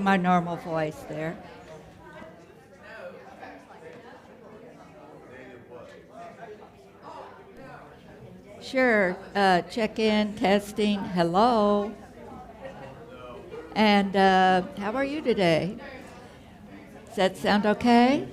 My normal voice there. Sure. Check in, testing. Hello. And how are you today? Does that sound okay?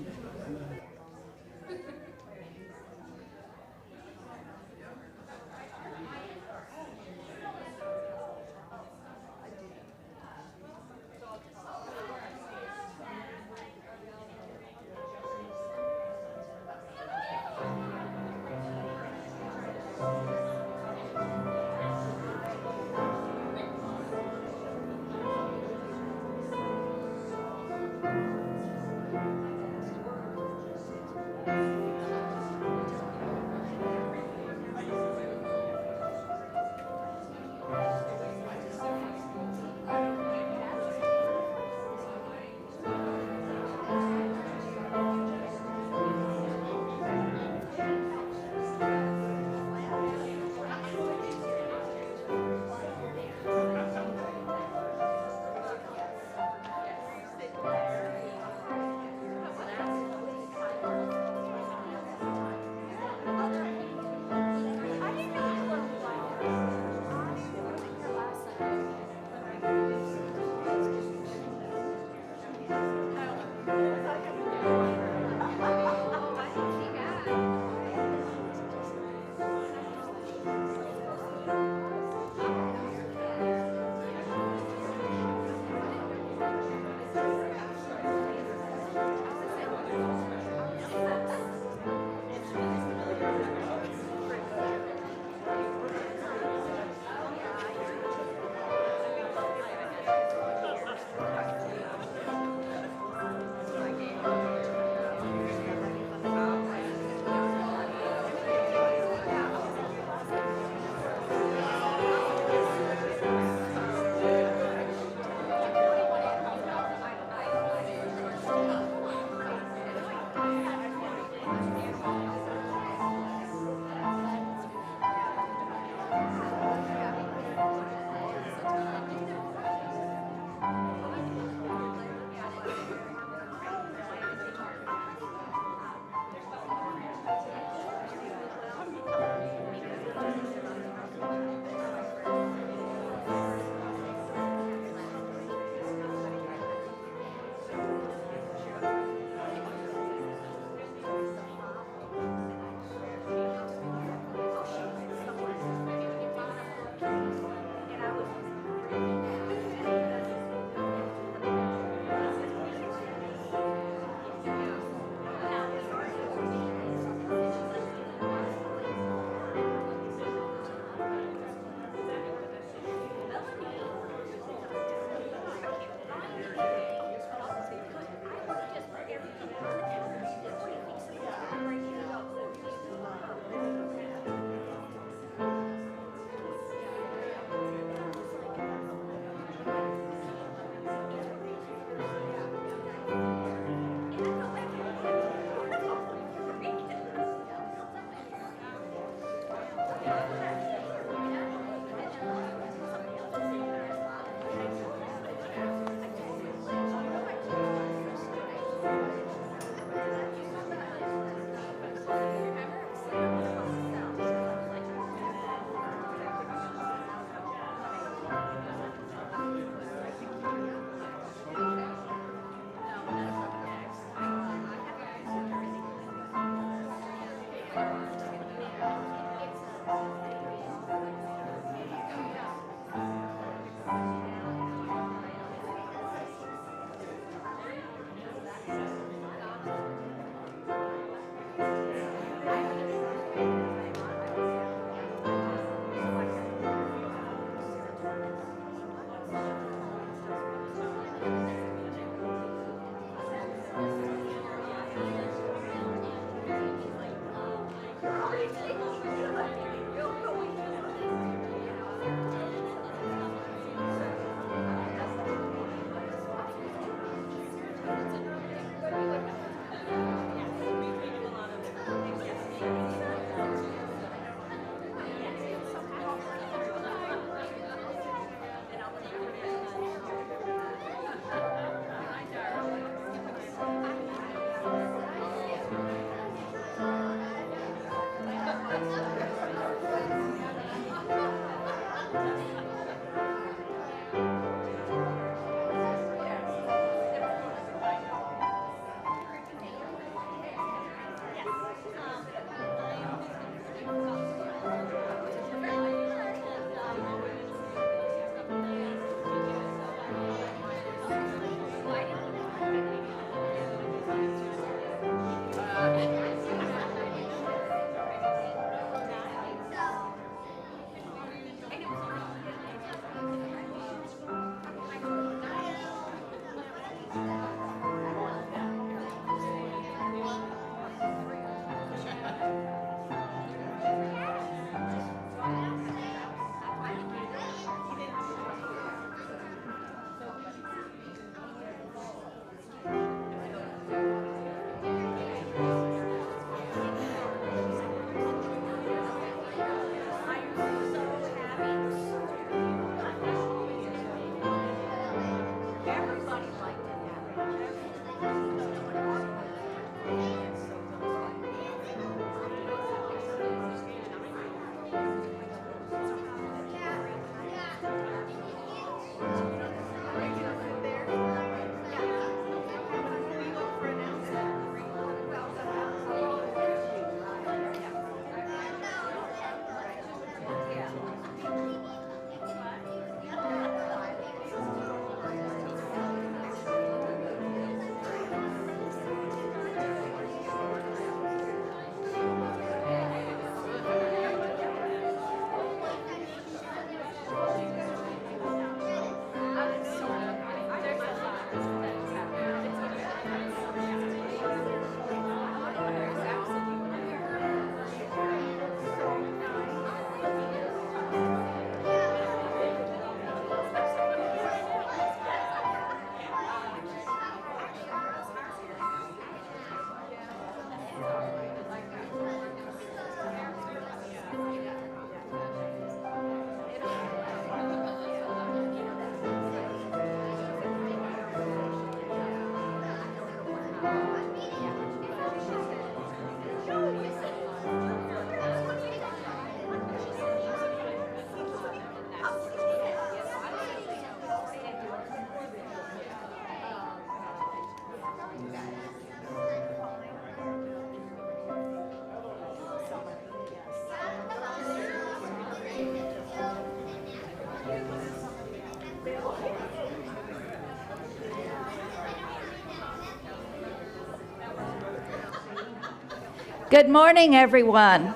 Good morning, everyone.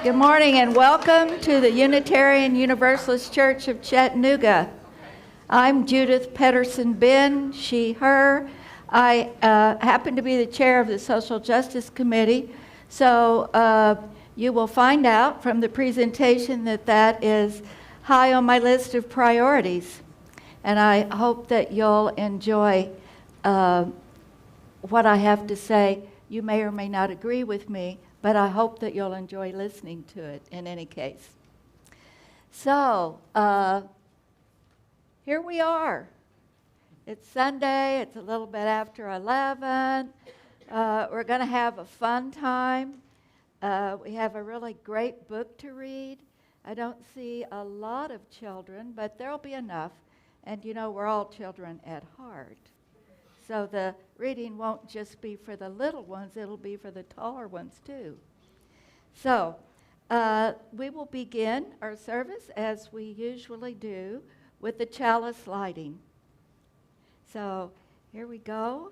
Good morning, and welcome to the Unitarian Universalist Church of Chattanooga. I'm Judith Pedersen-Benn, she, her. I happen to be the chair of the Social Justice Committee, so you will find out from the presentation that that is high on my list of priorities. And I hope that you'll enjoy what I have to say. You may or may not agree with me, but I hope that you'll enjoy listening to it in any case. So, here we are. It's Sunday, it's a little bit after 11. We're going to have a fun time. We have a really great book to read. I don't see a lot of children, but there'll be enough. And you know, we're all children at heart. So the reading won't just be for the little ones, it'll be for the taller ones too. So we will begin our service as we usually do with the chalice lighting. So here we go.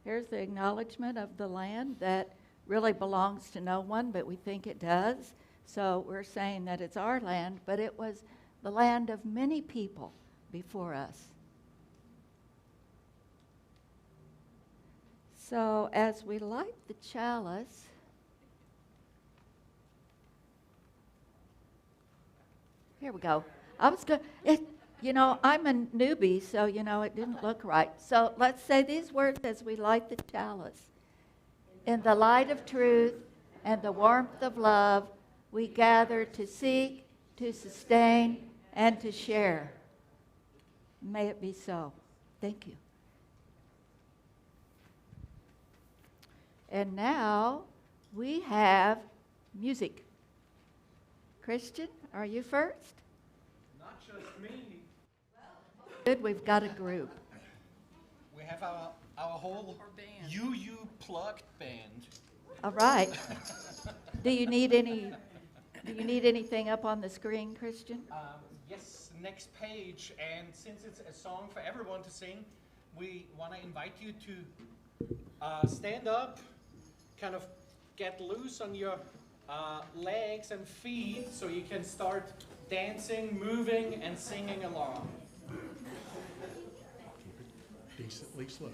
Here's the acknowledgement of the land that really belongs to no one, but we think it does. So we're saying that it's our land, but it was the land of many people before us. So as we light the chalice, here we go. I was going to... You know, I'm a newbie, so, you know, it didn't look right. So let's say these words as we light the chalice. In the light of truth and the warmth of love, we gather to seek, to sustain, and to share. May it be so. Thank you. And now we have music. Christian, are you first? Not just me. Good, we've got a group. We have our whole UU plugged band. All right. Do you need anything up on the screen, Christian? Yes, next page. And since it's a song for everyone to sing, we want to invite you to Stand up, kind of get loose on your legs and feet so you can start dancing, moving, and singing along. Keep it decently slow.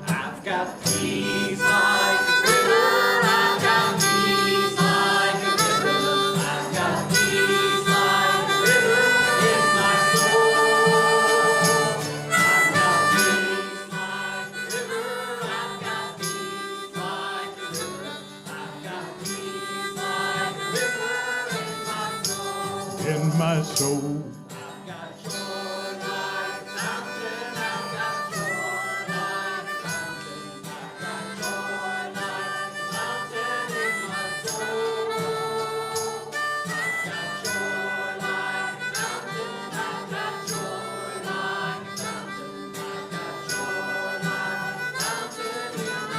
I've got peace like a river. I've got peace like a river. I've got peace like a river in my soul. I've got peace like a river. I've got peace like a river. I've got peace like a river in my soul. In my soul. I've got joy like a fountain. I've got joy like a fountain. I've got joy like a fountain in my soul. I've got joy like a fountain. I've got joy like a fountain. I've got joy like a fountain in my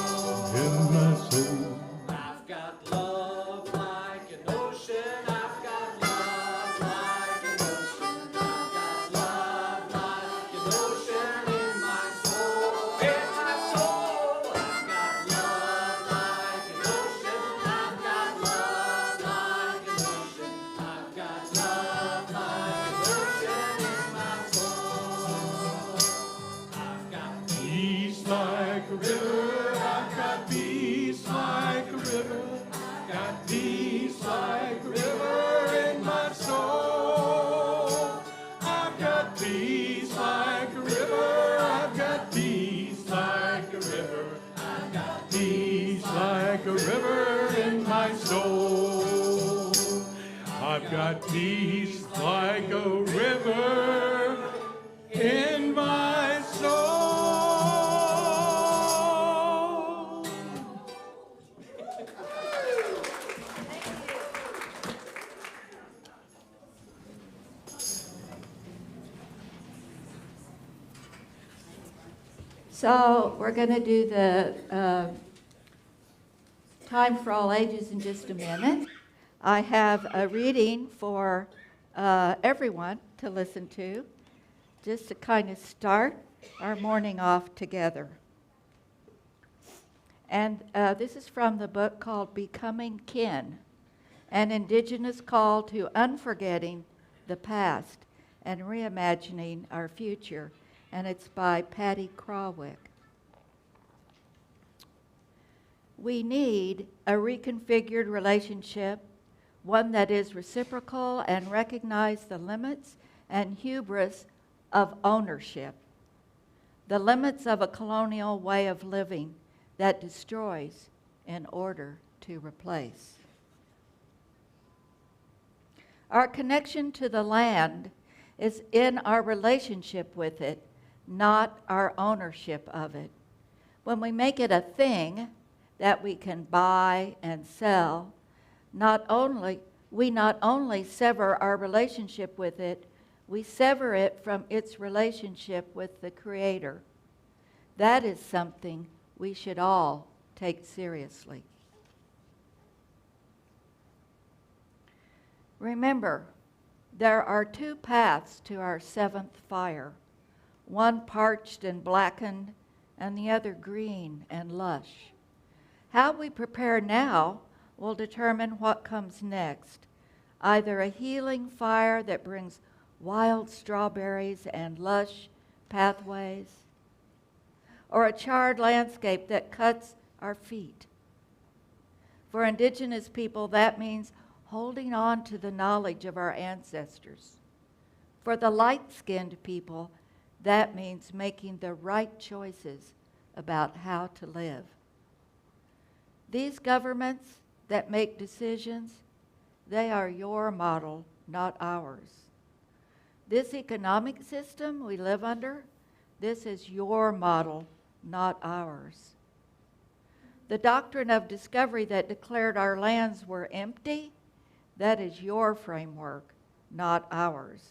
soul. In my soul. I've got love like an ocean. I've got love like an ocean. I've got love like an ocean in my soul. In my soul. I've got love like an ocean. I've got love like an ocean. I've got love like an ocean in my soul. I've got Peace like a river. I've got peace like a river. I've got peace like a river in my soul. I've got peace like a river. I've got peace like a river. I've got peace like a river in my soul. I've got peace like a river in my soul. So we're going to do the Time for All Ages in just a minute. I have a reading for everyone to listen to, just to kind of start our morning off together. And this is from the book called Becoming Kin, an Indigenous Call to Unforgetting the Past and Reimagining Our Future. And it's by Patty Krawick. We need a reconfigured relationship, one that is reciprocal and recognize the limits and hubris of ownership, the limits of a colonial way of living that destroys in order to replace. Our connection to the land is in our relationship with it, not our ownership of it. When we make it a thing that we can buy and sell, we not only sever our relationship with it, we sever it from its relationship with the Creator. That is something we should all take seriously. Remember, there are two paths to our seventh fire, one parched and blackened, and the other green and lush. How we prepare now will determine what comes next, either a healing fire that brings wild strawberries and lush pathways, or a charred landscape that cuts our feet. For Indigenous people, that means holding on to the knowledge of our ancestors. For the light-skinned people, that means making the right choices about how to live. These governments that make decisions, they are your model, not ours. This economic system we live under, this is your model, not ours. The doctrine of discovery that declared our lands were empty, that is your framework, not ours.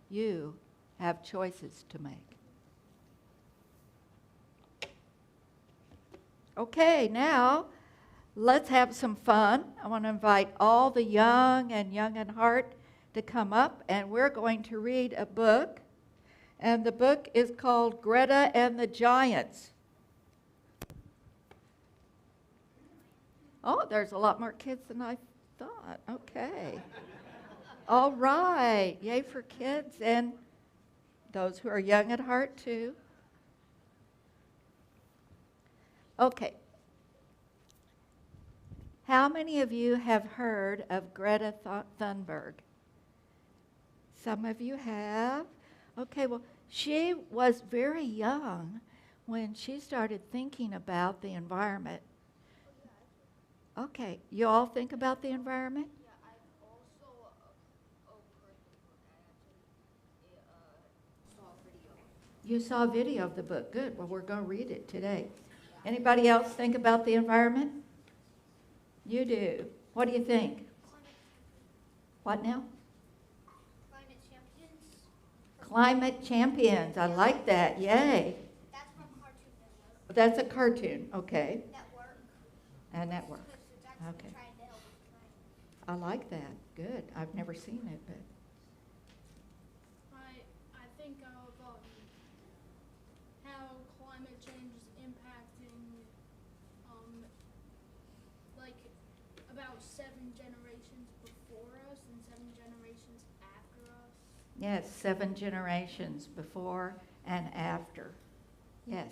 You have choices to make. Okay, now let's have some fun. I want to invite all the young and young at heart to come up, and we're going to read a book. And the book is called Greta and the Giants. Oh, there's a lot more kids than I thought. Okay. All right. Yay for kids and those who are young at heart, too. Okay. How many of you have heard of Greta Thunberg? Some of you have. Okay, well, she was very young when she started thinking about the environment. Okay, you all think about the environment? Yeah, I've also heard the book. I actually saw a video. You saw a video of the book. Good. Well, we're going to read it today. Anybody else think about the environment? You do. What do you think? What now? Climate champions. Climate champions. I like that. Yay. That's from Cartoon Network. That's a cartoon. Okay. Network. A network. Because it's actually Okay. trying to help the climate. I like that. Good. I've never seen it, but I think of how climate change is impacting like about 7 generations before us and 7 generations after us. yes, 7 generations before and after. Yes.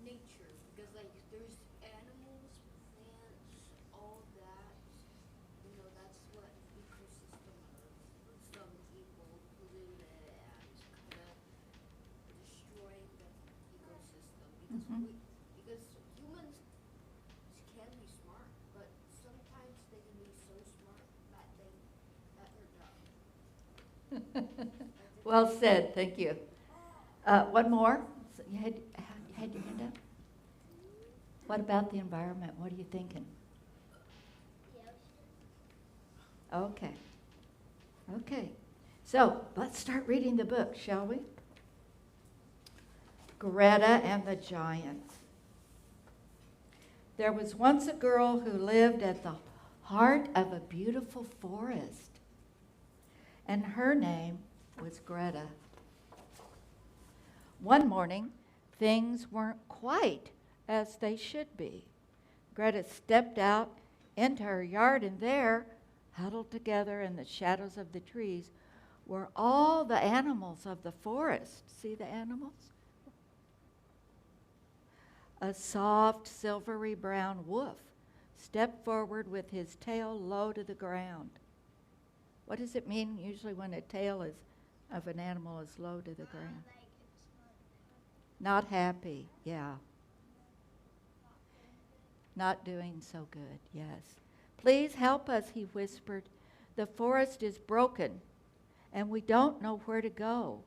Nature, because like there's animals, plants, all that. You know, that's what ecosystem is. Some people pollute it and kind of destroying the ecosystem Mhm. because humans can be smart, but sometimes they can be so smart that they're dumb. Well said. Thank you. One more. So you had your hand up? What about the environment? What are you thinking? Okay. Okay. So let's start reading the book, shall we? Greta and the Giants. There was once a girl who lived at the heart of a beautiful forest, and her name was Greta. One morning, things weren't quite as they should be. Greta stepped out into her yard, and there, huddled together in the shadows of the trees, were all the animals of the forest. See the animals? A soft, silvery brown wolf stepped forward with his tail low to the ground. What does it mean usually when a tail of an animal is low to the ground? Like it's Not happy, yeah. Not doing so good, yes. Please help us, he whispered. The forest is broken, and we don't know where to go.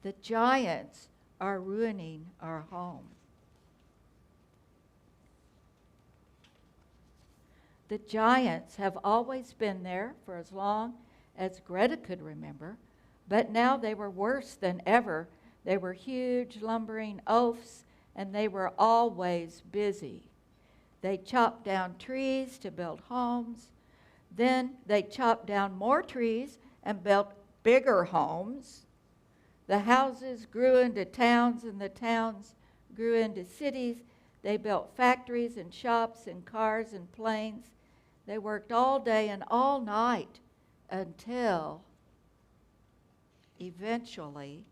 The giants are ruining our home. The giants have always been there for as long as Greta could remember, but now they were worse than ever. They were huge, lumbering oafs, and they were always busy. They chopped down trees to build homes. Then they chopped down more trees and built bigger homes. The houses grew into towns, and the towns grew into cities. They built factories and shops and cars and planes. They worked all day and all night until eventually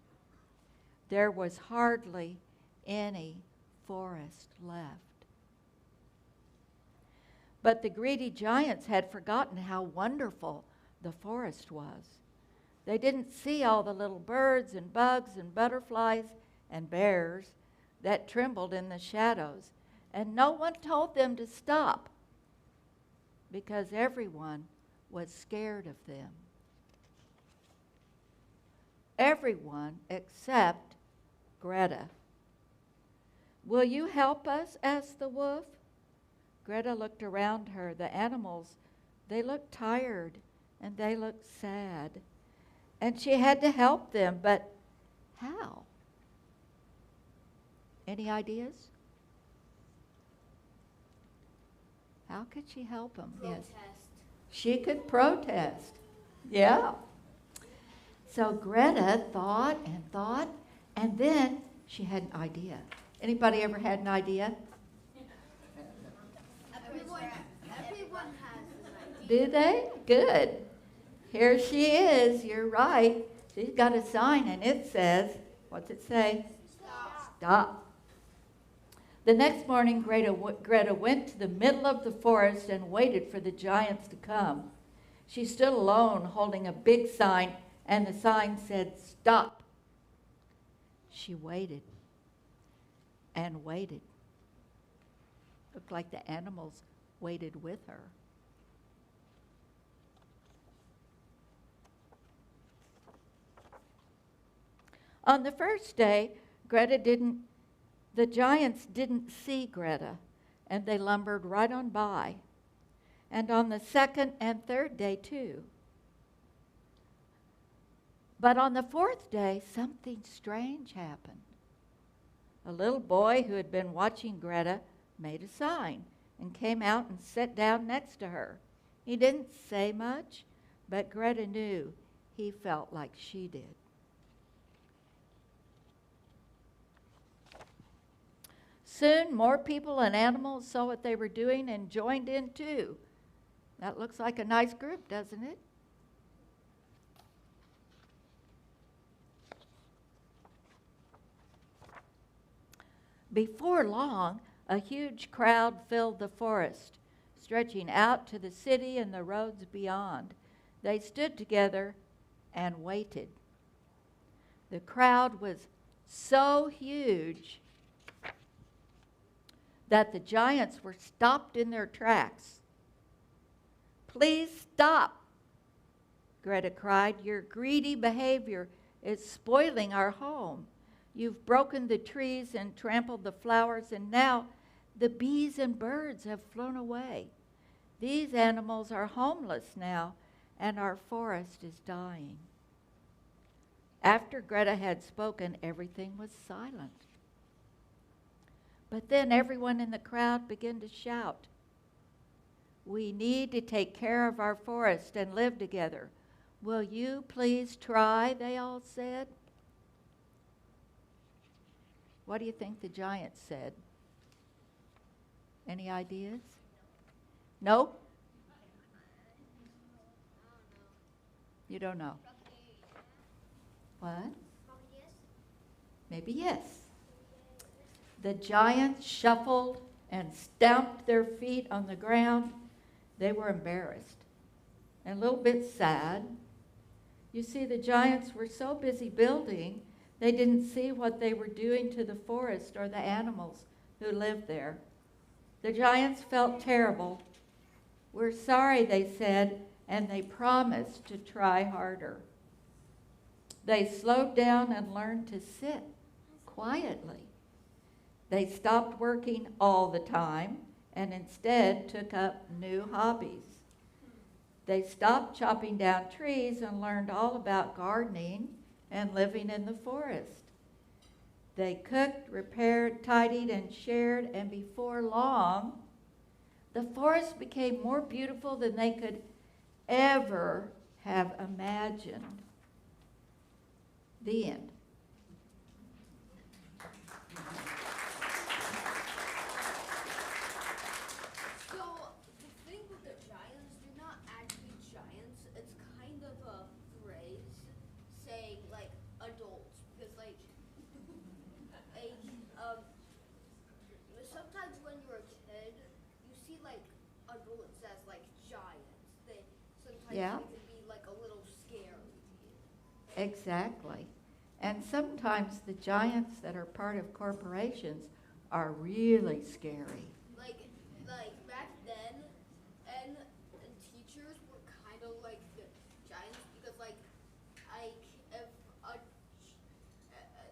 there was hardly any forest left. But the greedy giants had forgotten how wonderful the forest was. They didn't see all the little birds and bugs and butterflies and bears that trembled in the shadows. And no one told them to stop because everyone was scared of them. Everyone except Greta. Will you help us? Asked the wolf. Greta looked around her. The animals, they looked tired and they looked sad. And she had to help them, but how? Any ideas? How could she help them? Yes. Protest. She could protest. Yeah. So Greta thought, and then she had an idea. Anybody ever had an idea? Everyone has an idea. Do they? Good. Here she is. You're right. She's got a sign, and it says, what's it say? Stop. Stop. The next morning, Greta went to the middle of the forest and waited for the giants to come. She stood alone, holding a big sign, and the sign said, "Stop." She waited and waited. Looked like the animals waited with her. On the first day, the giants didn't see Greta, and they lumbered right on by. And on the second and third day, too. But on the fourth day, something strange happened. A little boy who had been watching Greta made a sign and came out and sat down next to her. He didn't say much, but Greta knew he felt like she did. Soon, more people and animals saw what they were doing and joined in too. That looks like a nice group, doesn't it? Before long, a huge crowd filled the forest, stretching out to the city and the roads beyond. They stood together and waited. The crowd was so huge that the giants were stopped in their tracks. "Please stop," Greta cried. "Your greedy behavior is spoiling our home. You've broken the trees and trampled the flowers, and now the bees and birds have flown away. These animals are homeless now, and our forest is dying." After Greta had spoken, everything was silent. But then everyone in the crowd began to shout, "We need to take care of our forest and live together. Will you please try?" they all said. What do you think the giants said? Any ideas? No? You don't know? What? Maybe yes. The giants shuffled and stamped their feet on the ground. They were embarrassed and a little bit sad. You see, the giants were so busy building, they didn't see what they were doing to the forest or the animals who lived there. The giants felt terrible. "We're sorry," they said, and they promised to try harder. They slowed down and learned to sit quietly. They stopped working all the time and instead took up new hobbies. They stopped chopping down trees and learned all about gardening and living in the forest. They cooked, repaired, tidied, and shared, and before long, the forest became more beautiful than they could ever have imagined. The end. So the thing with the giants, they're not actually giants. It's kind of a phrase saying like adults, because like sometimes when you're a kid, you see like adults as like giants. Sometimes Yeah. they can be like a little scary. Exactly. And sometimes the giants that are part of corporations are really scary. Like back then, and teachers were kind of like the giants, because like if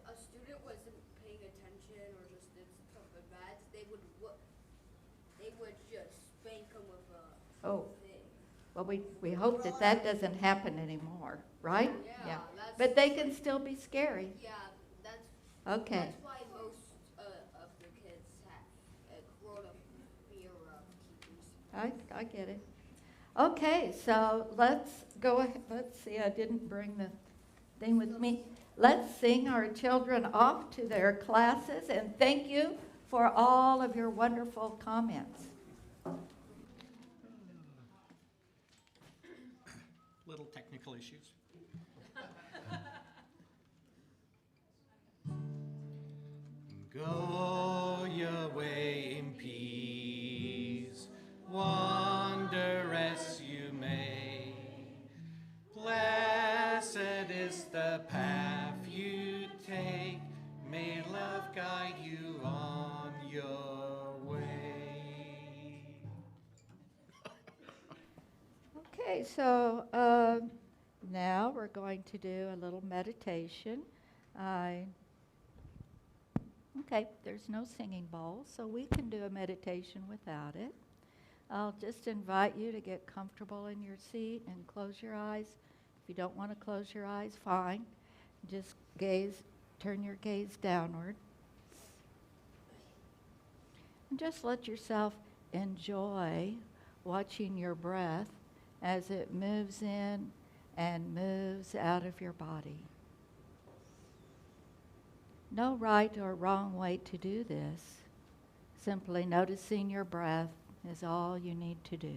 a student wasn't paying attention or just did something bad, they would just spank them with a Oh. thing. Well, we hope that that doesn't happen anymore, right? Yeah, that's But they can still be scary. yeah, that's Okay. that's why most of the kids have grown up fear of teachers. I get it. Okay, so let's go ahead. Let's see, I didn't bring the thing with me. Let's sing our children off to their classes, and thank you for all of your wonderful comments. Little technical issues. Go your way in peace, wander as you may. Blessed is the path you take, may love guide you on your way. Okay, so now we're going to do a little meditation. Okay, there's no singing bowl, so we can do a meditation without it. I'll just invite you to get comfortable in your seat and close your eyes. If you don't want to close your eyes, fine. Just turn your gaze downward. And just let yourself enjoy watching your breath as it moves in and moves out of your body. No right or wrong way to do this. Simply noticing your breath is all you need to do.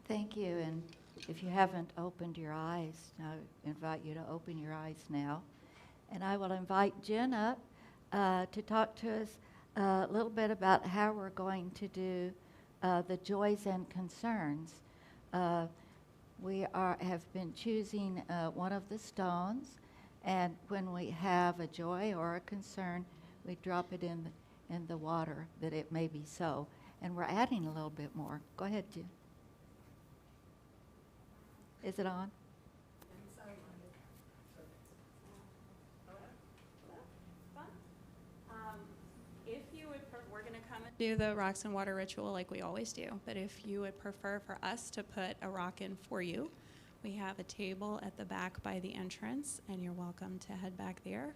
Thank you, and if you haven't opened your eyes, I invite you to open your eyes now. And I will invite Jen up to talk to us a little bit about how we're going to do the joys and concerns. We have been choosing one of the stones, and when we have a joy or a concern, we drop it in the water that it may be so. And we're adding a little bit more. Go ahead, Jen. Is it on? If you would, we're going to come and do the rocks and water ritual like we always do, but if you would prefer for us to put a rock in for you, we have a table at the back by the entrance, and you're welcome to head back there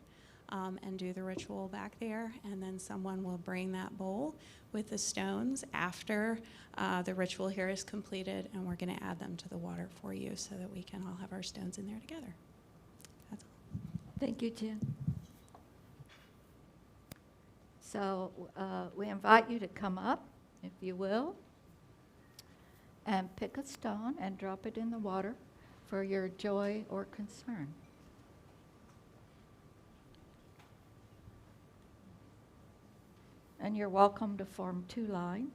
and do the ritual back there, and then someone will bring that bowl with the stones after the ritual here is completed, and we're going to add them to the water for you so that we can all have our stones in there together. That's all. Thank you, Jen. So we invite you to come up if you will, and pick a stone and drop it in the water for your joy or concern. And you're welcome to form 2 lines.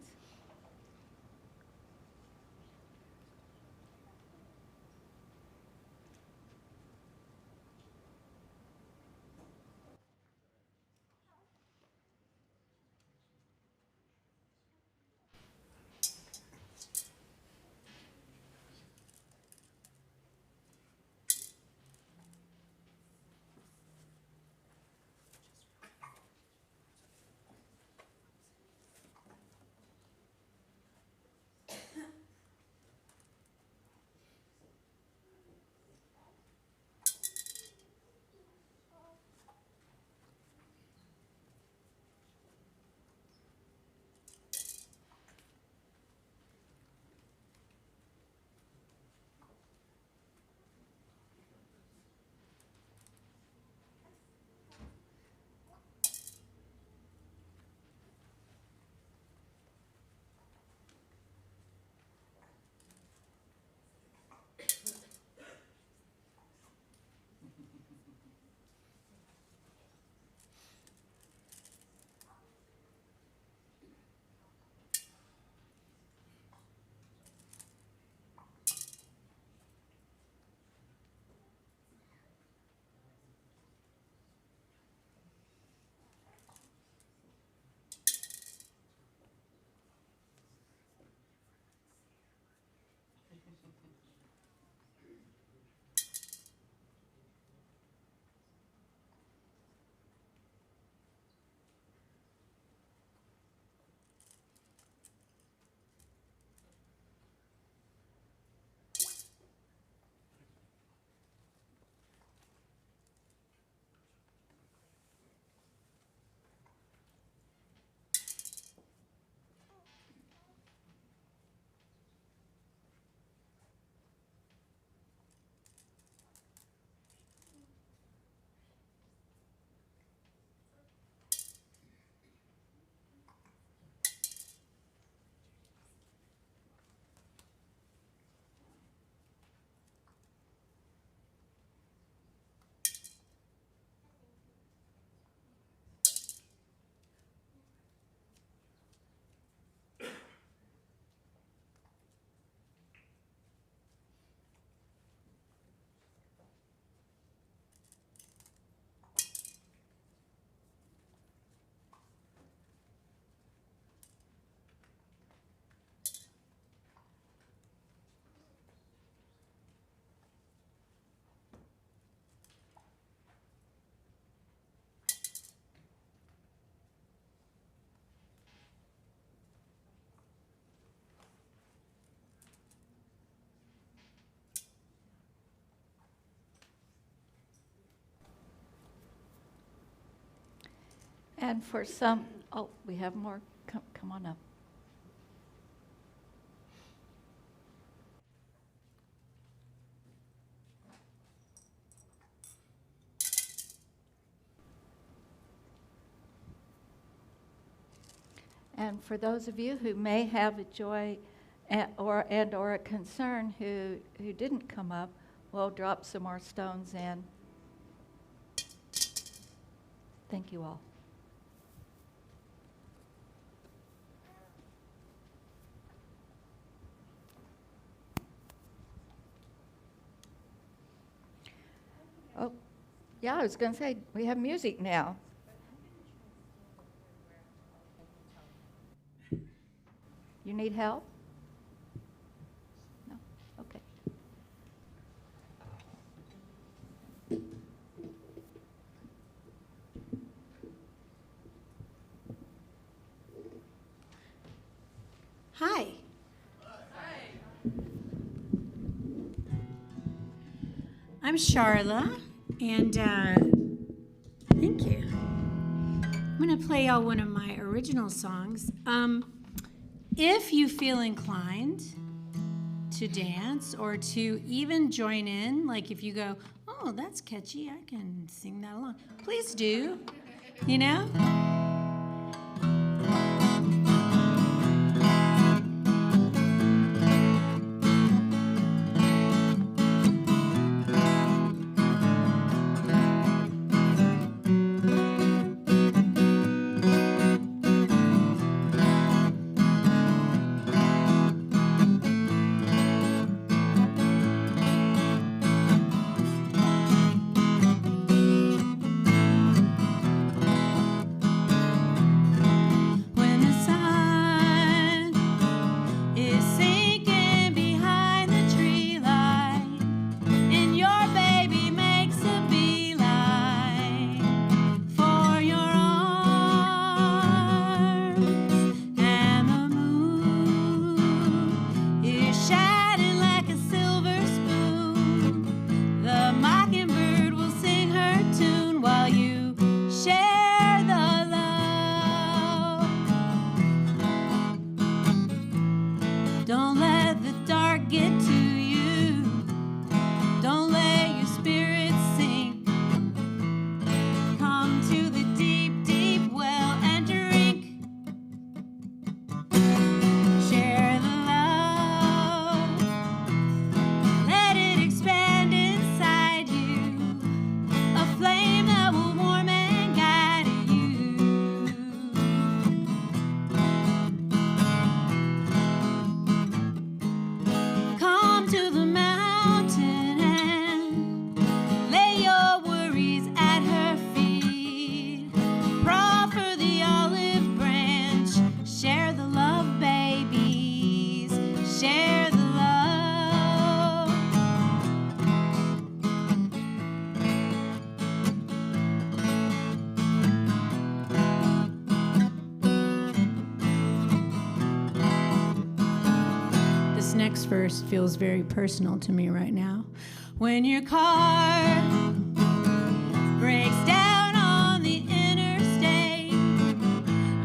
And for some, oh, we have more. Come on up. And for those of you who may have a joy or a concern who didn't come up, we'll drop some more stones in. Thank you all. Oh, yeah, I was going to say, we have music now. You need help? No? Okay. Hi. I'm Charla, and thank you. I'm going to play y'all one of my original songs. If you feel inclined to dance or to even join in, like if you go, oh, that's catchy, I can sing that along, please do, you know? verse feels very personal to me right now. When your car breaks down on the interstate,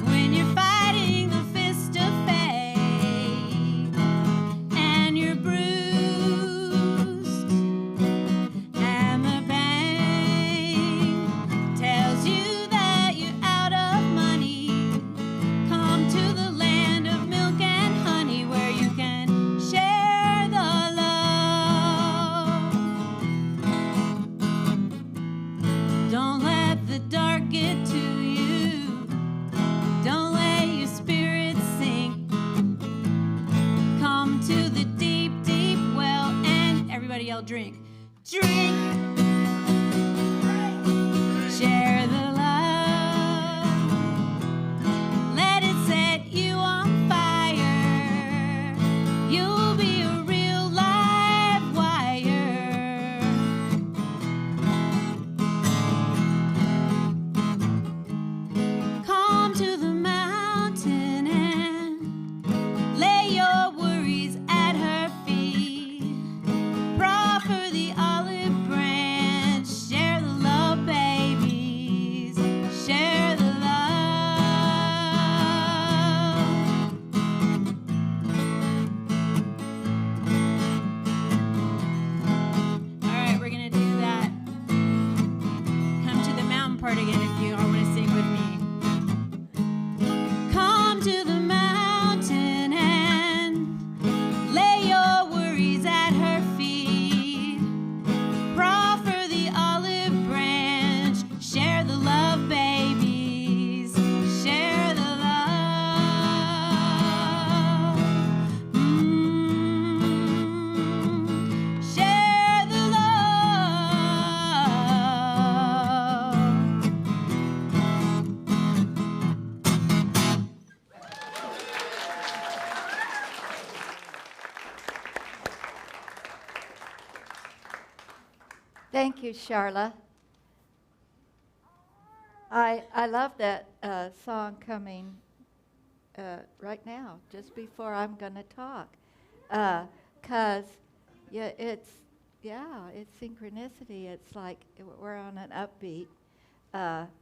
when you're fighting the fist of fate, and you're bruised, and the bank tells you that you're out of money, come to the land of milk and honey where you can share the love. Don't let the dark get to you. Don't let your spirit sink. Come to the deep, deep well and everybody yell drink. Drink. Share the love. Let it set you on fire. You'll be a real live wire. Come to the mountain and lay your worries at her feet. Proffer the olive branch. Share the love, babies. Share the love. All right, we're gonna do that. Come to the mountain part again if you all want to sing with me. Come to the mountain and lay your worries at her feet. Proffer the olive branch. Share the love, babies. Share the love. Share the love. Thank you, Charla. I love that song coming right now, just before I'm going to talk. 'Cause it's synchronicity. It's like we're on an upbeat,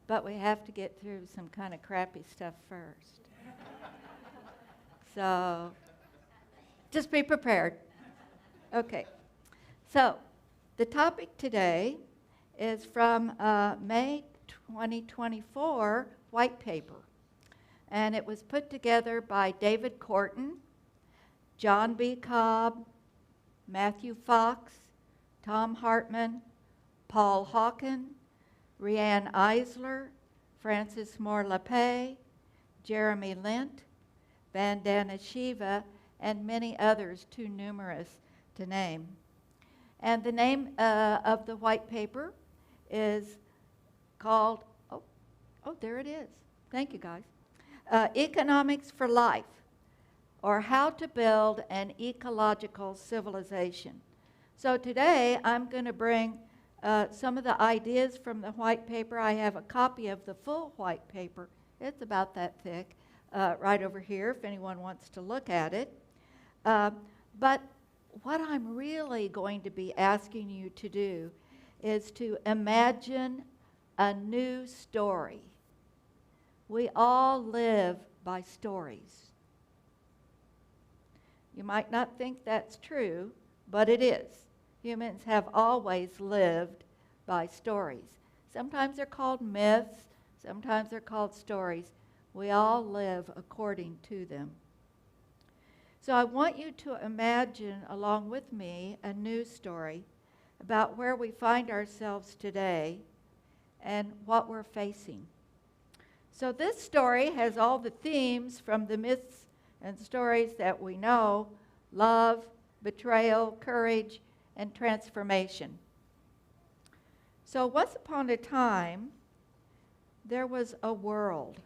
but we have to get through some kind of crappy stuff first. So just be prepared. Okay. So the topic today is from May 2024 white paper. And it was put together by David Corton, John B. Cobb, Matthew Fox, Tom Hartman, Paul Hawken, Rianne Eisler, Francis Moore LePay, Jeremy Lint, Vandana Shiva, and many others too numerous to name. And the name of the white paper is called, there it is. Thank you, guys. Economics for Life, or How to Build an Ecological Civilization. So today I'm going to bring some of the ideas from the white paper. I have a copy of the full white paper. It's about that thick, right over here if anyone wants to look at it. But what I'm really going to be asking you to do is to imagine a new story. We all live by stories. You might not think that's true, but it is. Humans have always lived by stories. Sometimes they're called myths, sometimes they're called stories. We all live according to them. So I want you to imagine, along with me, a news story about where we find ourselves today and what we're facing. So this story has all the themes from the myths and stories that we know: love, betrayal, courage, and transformation. So once upon a time, there was a world.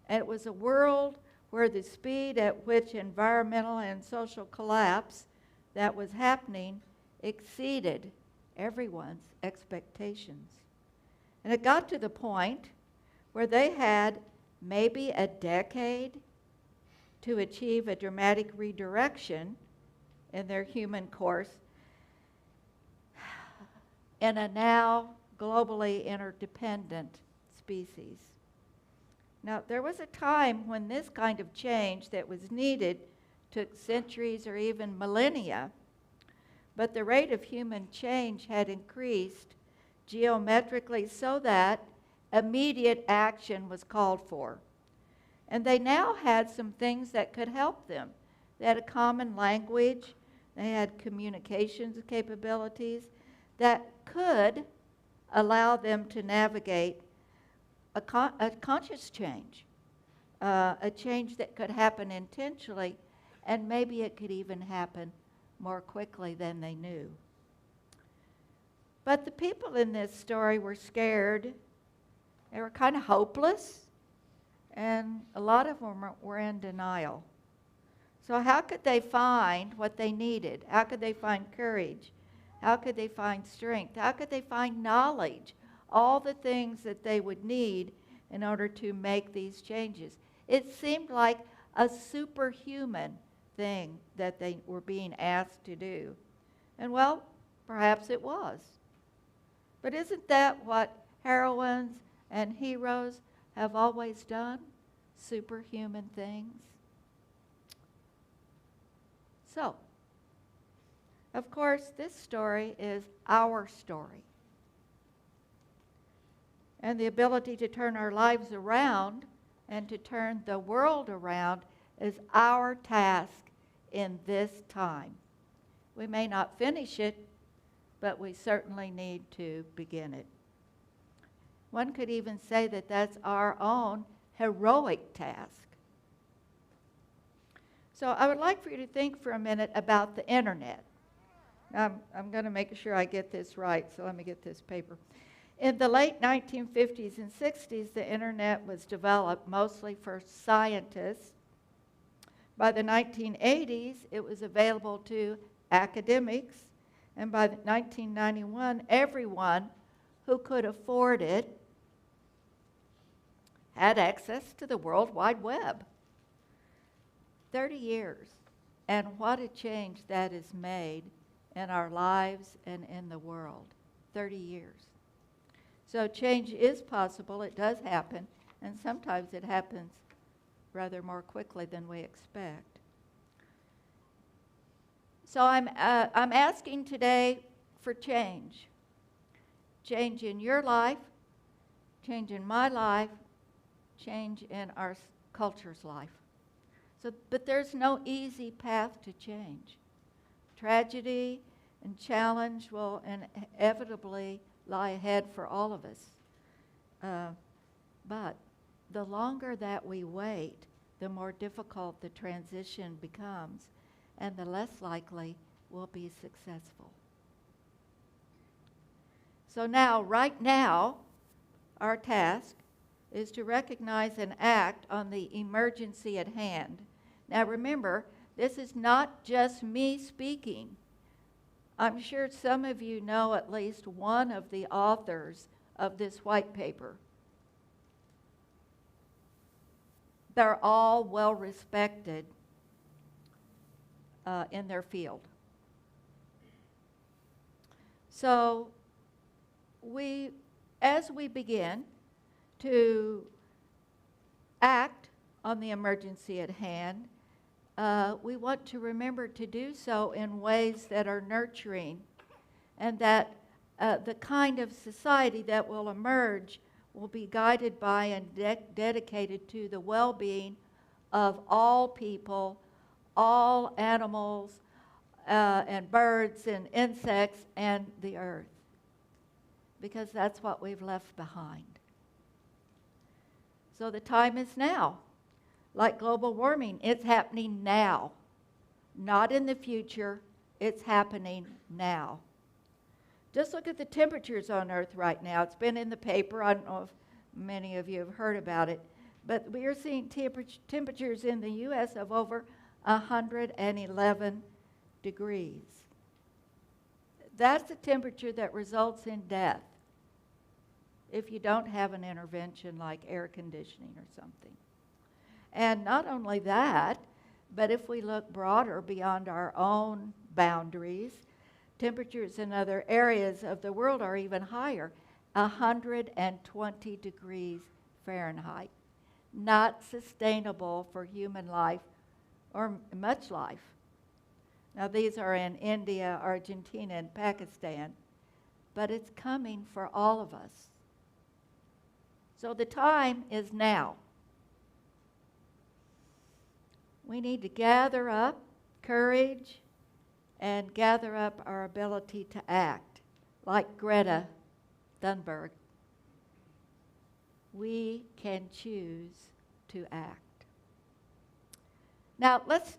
And it was a world where the speed at which environmental and social collapse that was happening exceeded everyone's expectations. And it got to the point where they had maybe a decade to achieve a dramatic redirection in their human course in a now globally interdependent species. Now, there was a time when this kind of change that was needed took centuries or even millennia, but the rate of human change had increased geometrically so that immediate action was called for. And they now had some things that could help them. They had a common language, they had communications capabilities that could allow them to navigate a conscious change, a change that could happen intentionally, and maybe it could even happen more quickly than they knew. But the people in this story were scared. They were kind of hopeless, and a lot of them were in denial. So how could they find what they needed? How could they find courage? How could they find strength? How could they find knowledge? All the things that they would need in order to make these changes. It seemed like a superhuman thing that they were being asked to do. And well, perhaps it was. But isn't that what heroines and heroes have always done? Superhuman things. So, of course, this story is our story. And the ability to turn our lives around and to turn the world around is our task in this time. We may not finish it, but we certainly need to begin it. One could even say that that's our own heroic task. So I would like for you to think for a minute about the internet. I'm going to make sure I get this right, so let me get this paper. In the late 1950s and 60s, the internet was developed mostly for scientists. By the 1980s, it was available to academics. And by 1991, everyone who could afford it had access to the World Wide Web. 30 years, and what a change that has made in our lives and in the world. 30 years. So change is possible, it does happen, and sometimes it happens rather more quickly than we expect. So I'm asking today for change. Change in your life, change in my life, change in our culture's life. So, but there's no easy path to change. Tragedy and challenge will inevitably lie ahead for all of us. But the longer that we wait, the more difficult the transition becomes, and the less likely we'll be successful. So now, right now, our task is to recognize and act on the emergency at hand. Now remember, this is not just me speaking. I'm sure some of you know at least one of the authors of this white paper. They're all well respected in their field. So as we begin to act on the emergency at hand, we want to remember to do so in ways that are nurturing, and that the kind of society that will emerge will be guided by and dedicated to the well-being of all people, all animals, and birds and insects and the earth, because that's what we've left behind. So the time is now. Like global warming, it's happening now, not in the future. It's happening now. Just look at the temperatures on Earth right now. It's been in the paper. I don't know if many of you have heard about it, but we are seeing temperatures in the U.S. of over 111 degrees. That's the temperature that results in death if you don't have an intervention like air conditioning or something. And not only that, but if we look broader beyond our own boundaries. Temperatures in other areas of the world are even higher, 120 degrees Fahrenheit. Not sustainable for human life or much life. Now, these are in India, Argentina, and Pakistan, but it's coming for all of us. So the time is now. We need to gather up courage and gather up our ability to act, like Greta Thunberg. We can choose to act. Now, let's.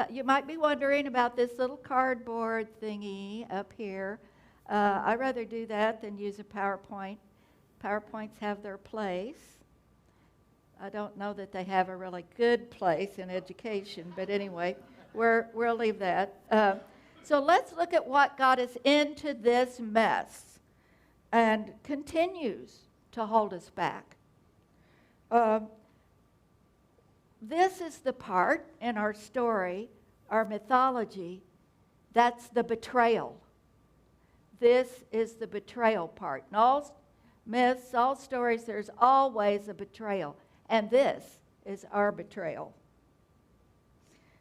You might be wondering about this little cardboard thingy up here. I'd rather do that than use a PowerPoint. PowerPoints have their place. I don't know that they have a really good place in education, but anyway, we'll leave that. So let's look at what got us into this mess and continues to hold us back. This is the part in our story, our mythology, that's the betrayal. This is the betrayal part. In all myths, all stories, there's always a betrayal. And this is our betrayal.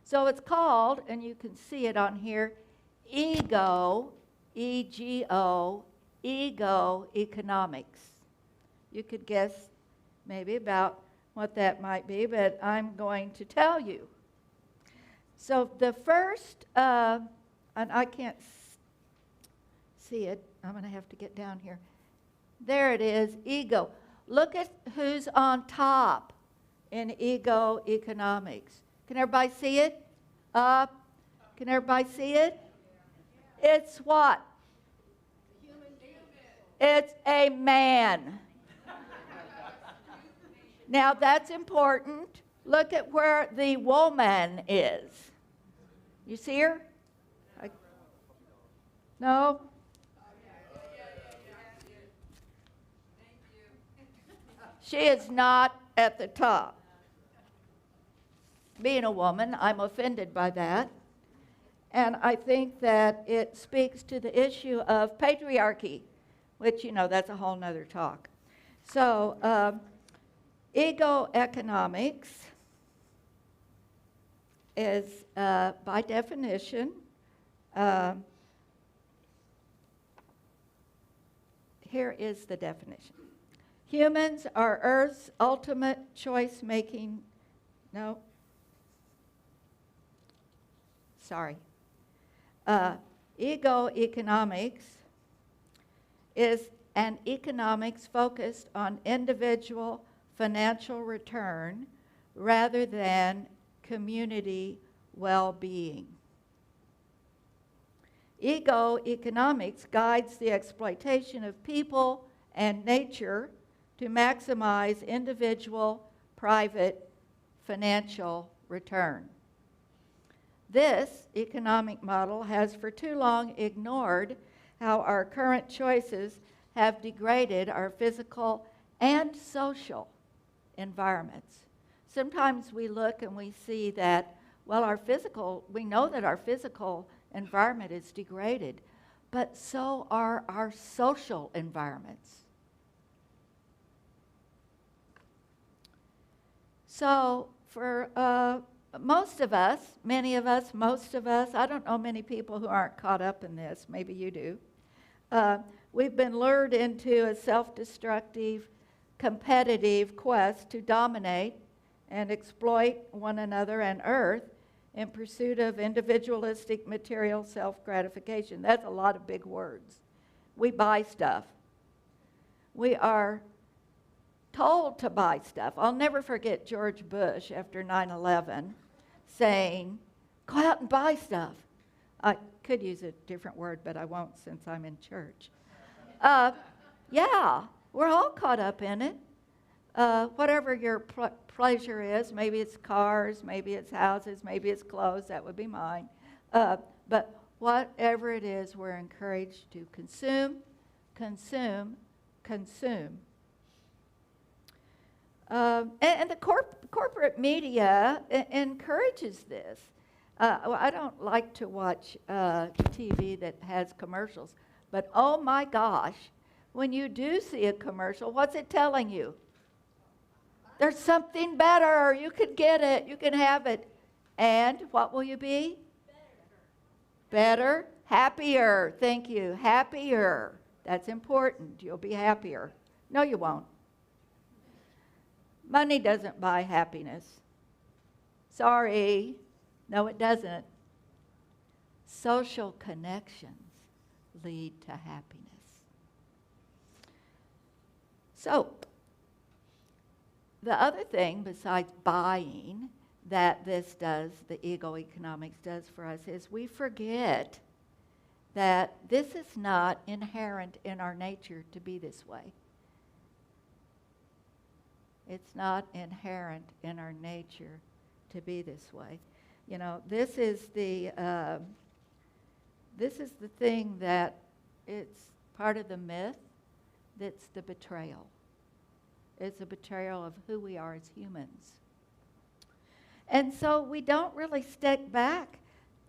So it's called, and you can see it on here, ego, E-G-O, ego economics. You could guess maybe about what that might be, but I'm going to tell you. So the first, and I can't see it. I'm going to have to get down here. There it is, ego. Look at who's on top in ego economics. Can everybody see it? Up. Can everybody see it? It's what? It's a man. Now that's important. Look at where the woman is. You see her? No? She is not at the top. Being a woman, I'm offended by that. And I think that it speaks to the issue of patriarchy, which, that's a whole nother talk. So, ego economics is, by definition, here is the definition. Humans are Earth's ultimate choice-making, ego economics is an economics focused on individual financial return rather than community well-being. Ego economics guides the exploitation of people and nature to maximize individual, private, financial return. This economic model has for too long ignored how our current choices have degraded our physical and social environments. Sometimes we look and we see that, we know that our physical environment is degraded, but so are our social environments. So for most of us, I don't know many people who aren't caught up in this, maybe you do. We've been lured into a self-destructive, competitive quest to dominate and exploit one another and Earth in pursuit of individualistic material self-gratification. That's a lot of big words. We buy stuff. We are told to buy stuff. I'll never forget George Bush after 9/11 saying, go out and buy stuff. I could use a different word, but I won't since I'm in church. Yeah, we're all caught up in it. Whatever your pleasure is, maybe it's cars, maybe it's houses, maybe it's clothes, that would be mine. But whatever it is, we're encouraged to consume, consume, consume. And the corporate media encourages this. Well, I don't like to watch TV that has commercials, but oh my gosh, when you do see a commercial, what's it telling you? There's something better. You can get it. You can have it. And what will you be? Better. Happier. Thank you. Happier. That's important. You'll be happier. No, you won't. Money doesn't buy happiness. Sorry. No, it doesn't. Social connections lead to happiness. So, the other thing besides buying that this does, the ego economics does for us, is we forget that this is not inherent in our nature to be this way. It's not inherent in our nature to be this way. You know, this is the thing that it's part of the myth. That's the betrayal. It's a betrayal of who we are as humans. And so we don't really step back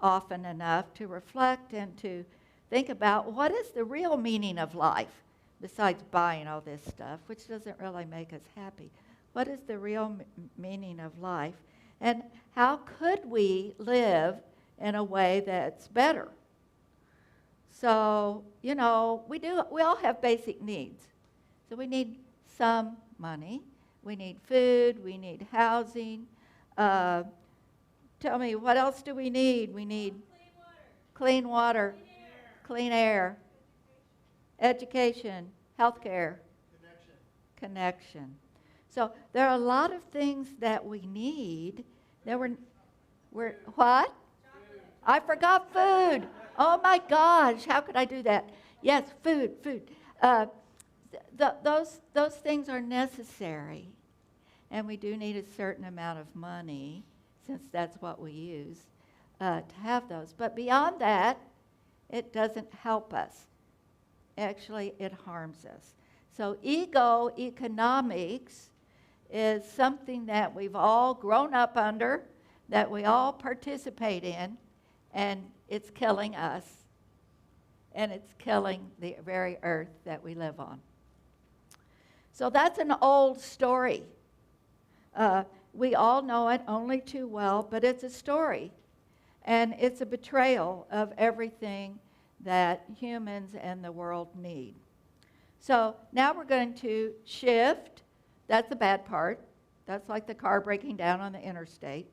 often enough to reflect and to think about what is the real meaning of life besides buying all this stuff, which doesn't really make us happy. What is the real meaning of life? And how could we live in a way that's better? So, you know, we all have basic needs. So we need some money, we need food, we need housing. Tell me, what else do we need? We need clean water, clean air, education, healthcare, connection. So there are a lot of things that we need that we're what? I forgot food. Oh my gosh, how could I do that? Yes, food. Those things are necessary, and we do need a certain amount of money, since that's what we use, to have those. But beyond that, it doesn't help us. Actually, it harms us. So ego economics is something that we've all grown up under, that we all participate in, and it's killing us, and it's killing the very earth that we live on. So that's an old story. We all know it only too well, but it's a story. And it's a betrayal of everything that humans and the world need. So now we're going to shift. That's the bad part. That's like the car breaking down on the interstate.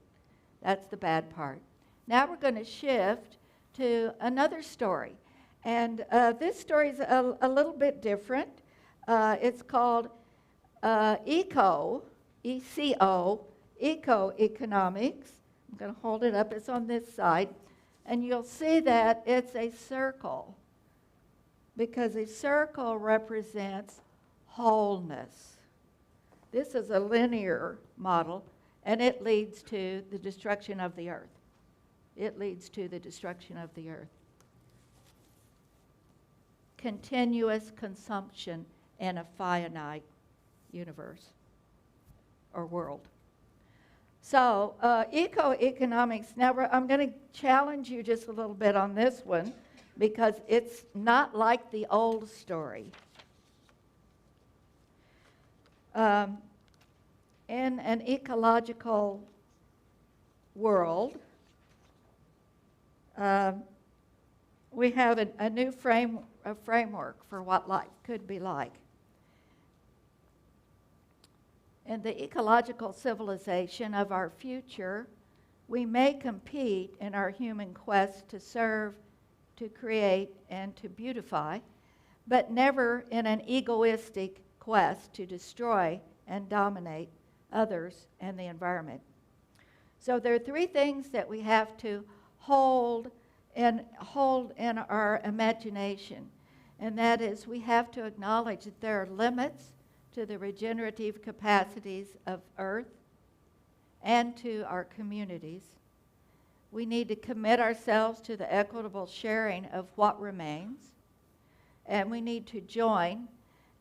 That's the bad part. Now we're going to shift to another story. And this story is a little bit different. It's called ECO economics. I'm going to hold it up. It's on this side. And you'll see that it's a circle, because a circle represents wholeness. This is a linear model, and it leads to the destruction of the earth. It leads to the destruction of the earth. Continuous consumption in a finite universe or world. So, eco-economics, now I'm going to challenge you just a little bit on this one, because it's not like the old story. In an ecological world, we have a new framework for what life could be like. In the ecological civilization of our future, we may compete in our human quest to serve, to create, and to beautify, but never in an egoistic quest to destroy and dominate others and the environment. So there are three things that we have to hold in our imagination, and that is we have to acknowledge that there are limits to the regenerative capacities of Earth and to our communities. We need to commit ourselves to the equitable sharing of what remains, and we need to join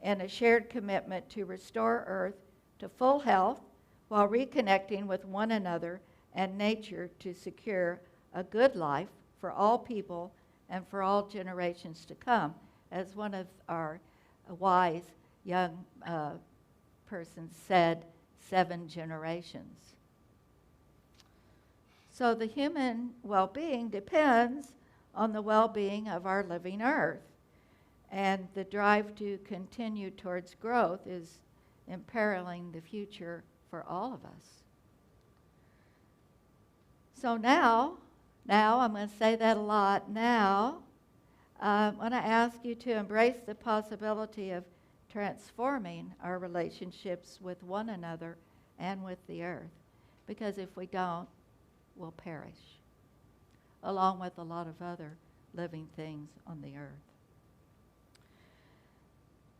in a shared commitment to restore Earth to full health while reconnecting with one another and nature to secure a good life for all people and for all generations to come, as one of our wise young persons said, 7 generations. So the human well-being depends on the well-being of our living earth. And the drive to continue towards growth is imperiling the future for all of us. So now I'm going to say that a lot. Now, I'm going to ask you to embrace the possibility of transforming our relationships with one another and with the earth. Because if we don't, we'll perish, along with a lot of other living things on the earth.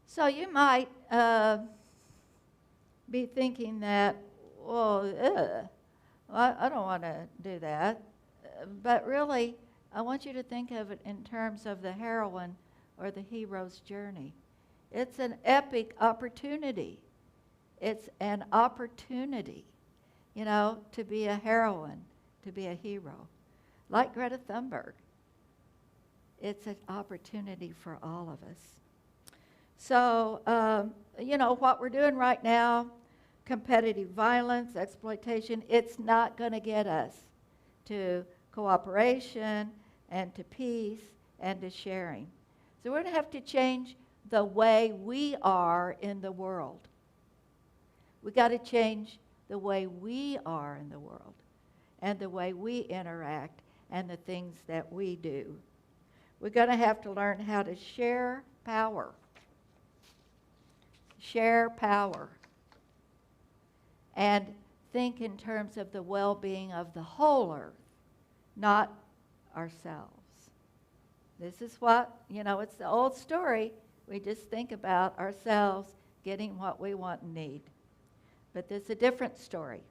So you might be thinking that, well, I don't want to do that. But really, I want you to think of it in terms of the heroine or the hero's journey. It's an epic opportunity. It's an opportunity, to be a heroine, to be a hero. Like Greta Thunberg. It's an opportunity for all of us. So, what we're doing right now, competitive violence, exploitation, it's not going to get us to cooperation and to peace and to sharing. So we're going to have to change the way we are in the world. We've got to change the way we are in the world and the way we interact and the things that we do. We're going to have to learn how to share power. Share power. And think in terms of the well-being of the whole earth, not ourselves. This is what, it's the old story. We just think about ourselves getting what we want and need. But this is a different story.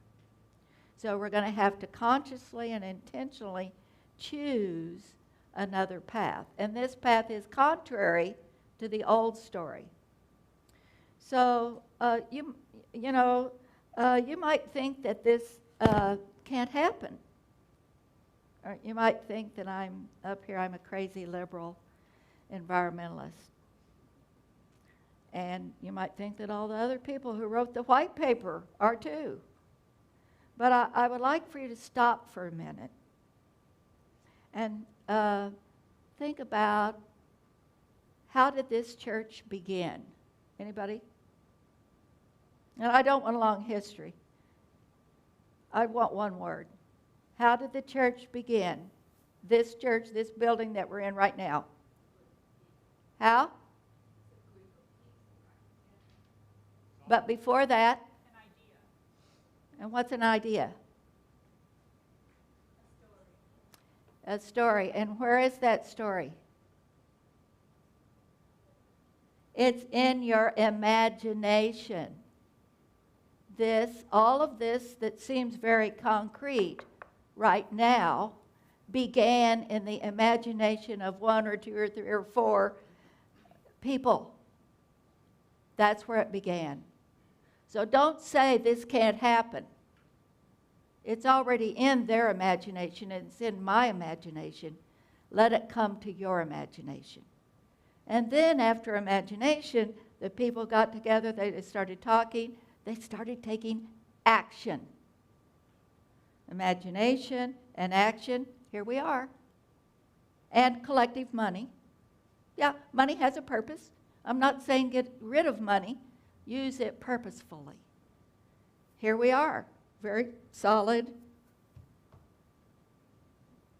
So we're going to have to consciously and intentionally choose another path. And this path is contrary to the old story. So you might think that this can't happen. Or you might think that I'm a crazy liberal environmentalist. And you might think that all the other people who wrote the white paper are too. But I would like for you to stop for a minute and think about, how did this church begin? Anybody? And I don't want a long history. I want one word. How did the church begin? This church, this building that we're in right now. How? But before that? An idea. And what's an idea? A story. And where is that story? It's in your imagination. All of this that seems very concrete right now began in the imagination of 1 or 2 or 3 or 4 people. That's where it began. So don't say this can't happen. It's already in their imagination, and it's in my imagination. Let it come to your imagination. And then after imagination, the people got together, they started talking, they started taking action. Imagination and action, here we are. And collective money. Yeah, money has a purpose. I'm not saying get rid of money. Use it purposefully. Here we are, very solid.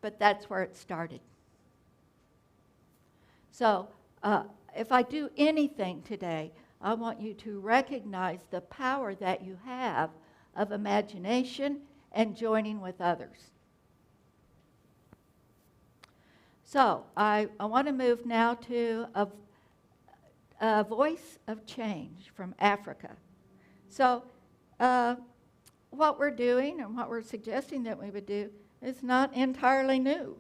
But that's where it started. So, if I do anything today, I want you to recognize the power that you have of imagination and joining with others. So, I want to move now to a voice of change from Africa. So, what we're doing and what we're suggesting that we would do is not entirely new.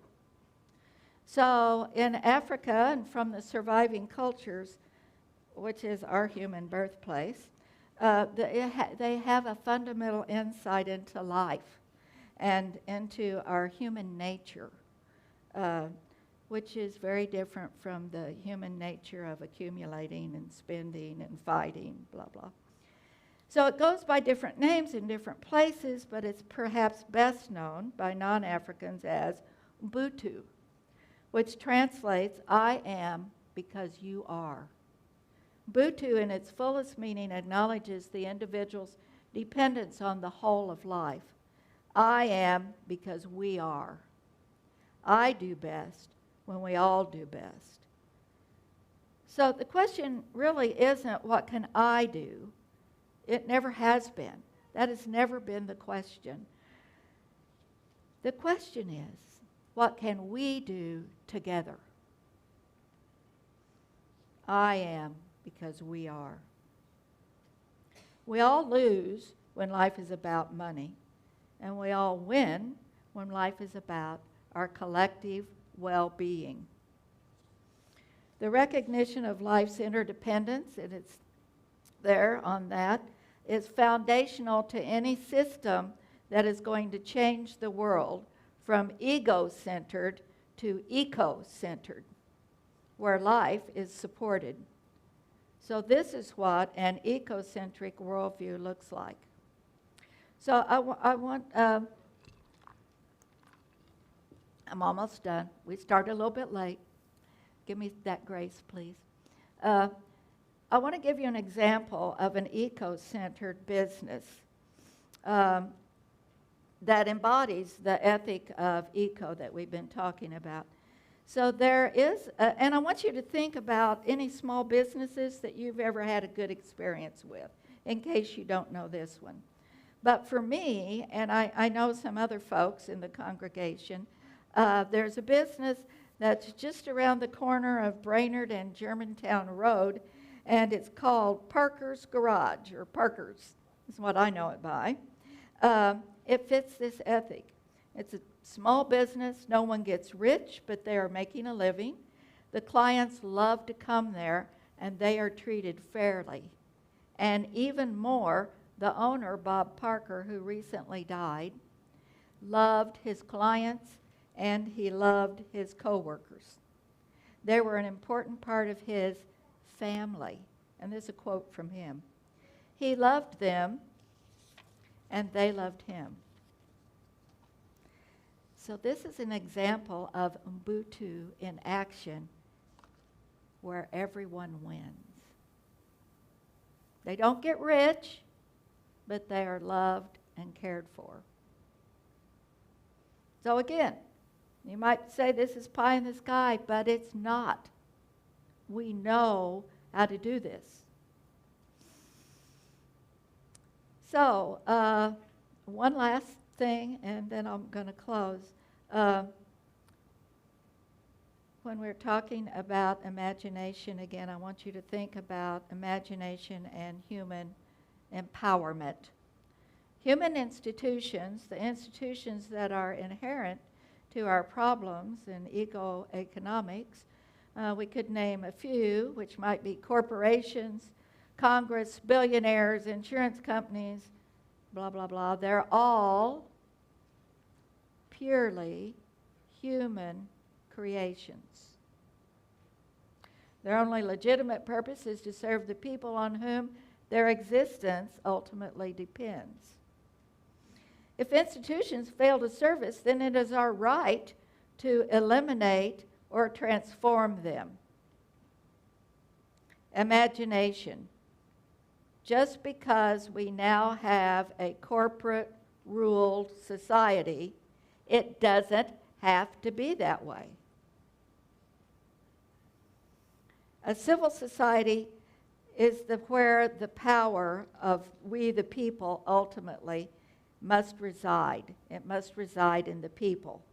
So in Africa and from the surviving cultures, which is our human birthplace, they have a fundamental insight into life. and into our human nature, which is very different from the human nature of accumulating and spending and fighting, blah, blah. So it goes by different names in different places, but it's perhaps best known by non-Africans as Ubuntu, which translates, I am because you are. Ubuntu, in its fullest meaning, acknowledges the individual's dependence on the whole of life. I am because we are. I do best when we all do best. So the question really isn't, what can I do? It never has been. That has never been the question. The question is, what can we do together? I am because we are. We all lose when life is about money, and we all win when life is about our collective well-being. The recognition of life's interdependence, and it's there on that, is foundational to any system that is going to change the world from ego-centered to eco-centered, where life is supported. So this is what an ecocentric worldview looks like. So I'm almost done. We started a little bit late. Give me that grace, please. I want to give you an example of an eco-centered business that embodies the ethic of eco that we've been talking about. So there is, and I want you to think about any small businesses that you've ever had a good experience with, in case you don't know this one. But for me, and I know some other folks in the congregation, there's a business that's just around the corner of Brainerd and Germantown Road, and it's called Parker's Garage, or Parker's is what I know it by. It fits this ethic. It's a small business. No one gets rich, but they are making a living. The clients love to come there, and they are treated fairly. And even more, the owner, Bob Parker, who recently died, loved his clients, and he loved his coworkers. They were an important part of his family. And this is a quote from him. He loved them, and they loved him. So this is an example of Ubuntu in action, where everyone wins. They don't get rich, but they are loved and cared for. So again, you might say this is pie in the sky, but it's not. We know how to do this. So, one last thing, and then I'm going to close. When we're talking about imagination, again, I want you to think about imagination and human empowerment. Human institutions, the institutions that are inherent to our problems in eco-economics, we could name a few, which might be corporations, Congress, billionaires, insurance companies, blah, blah, blah. They're all purely human creations. Their only legitimate purpose is to serve the people on whom their existence ultimately depends. If institutions fail to serve us, then it is our right to eliminate or transform them. Imagination. Just because we now have a corporate-ruled society, it doesn't have to be that way. A civil society is where the power of we the people ultimately must reside. It must reside in the people.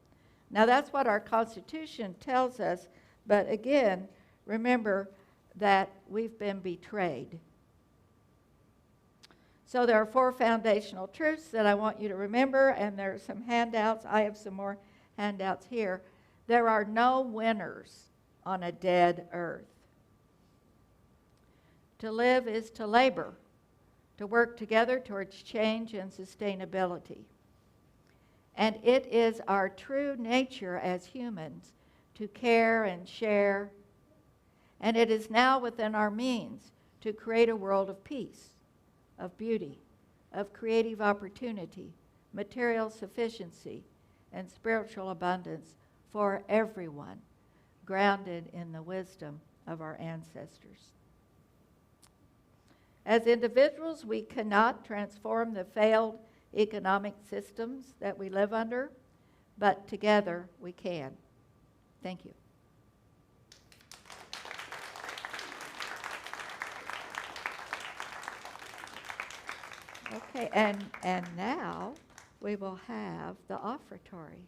Now that's what our Constitution tells us, but again, remember that we've been betrayed. So there are 4 foundational truths that I want you to remember, and there are some handouts. I have some more handouts here. There are no winners on a dead earth. To live is to labor, to work together towards change and sustainability. And it is our true nature as humans to care and share. And it is now within our means to create a world of peace, of beauty, of creative opportunity, material sufficiency, and spiritual abundance for everyone, grounded in the wisdom of our ancestors. As individuals, we cannot transform the failed economic systems that we live under, but together we can. Thank you. Okay, and now we will have the offertory.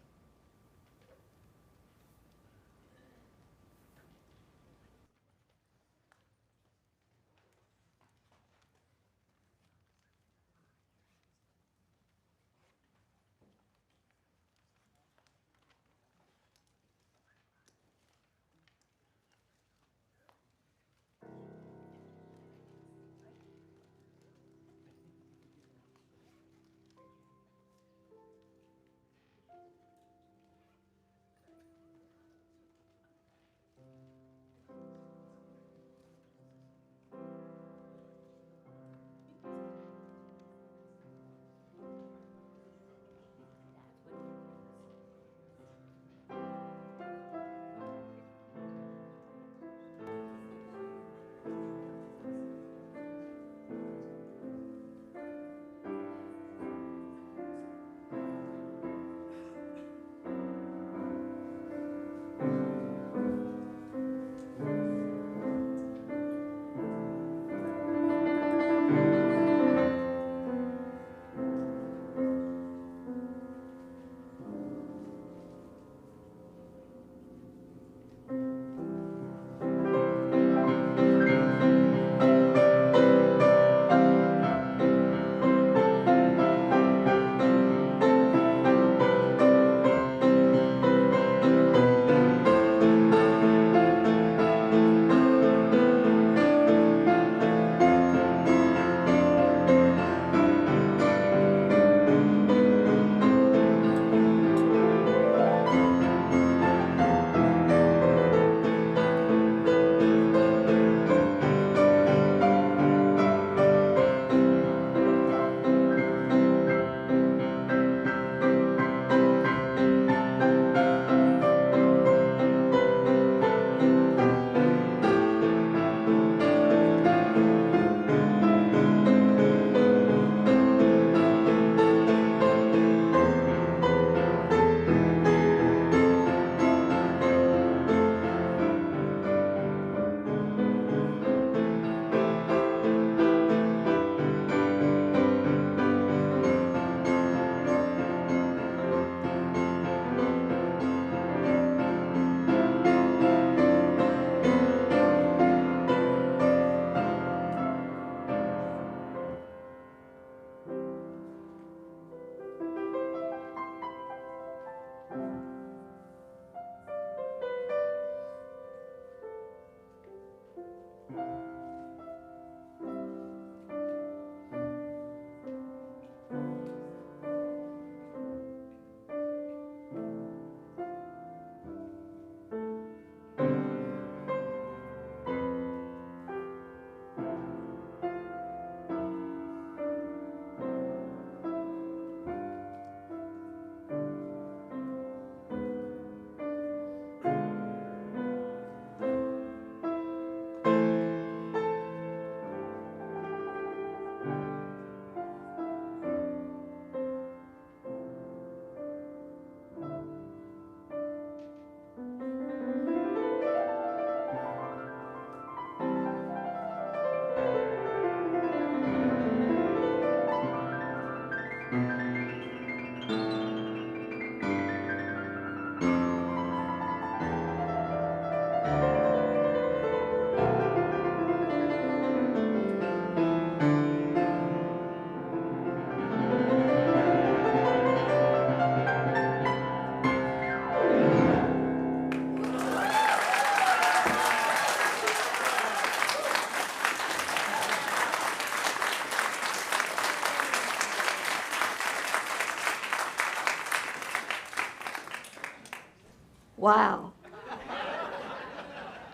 Wow.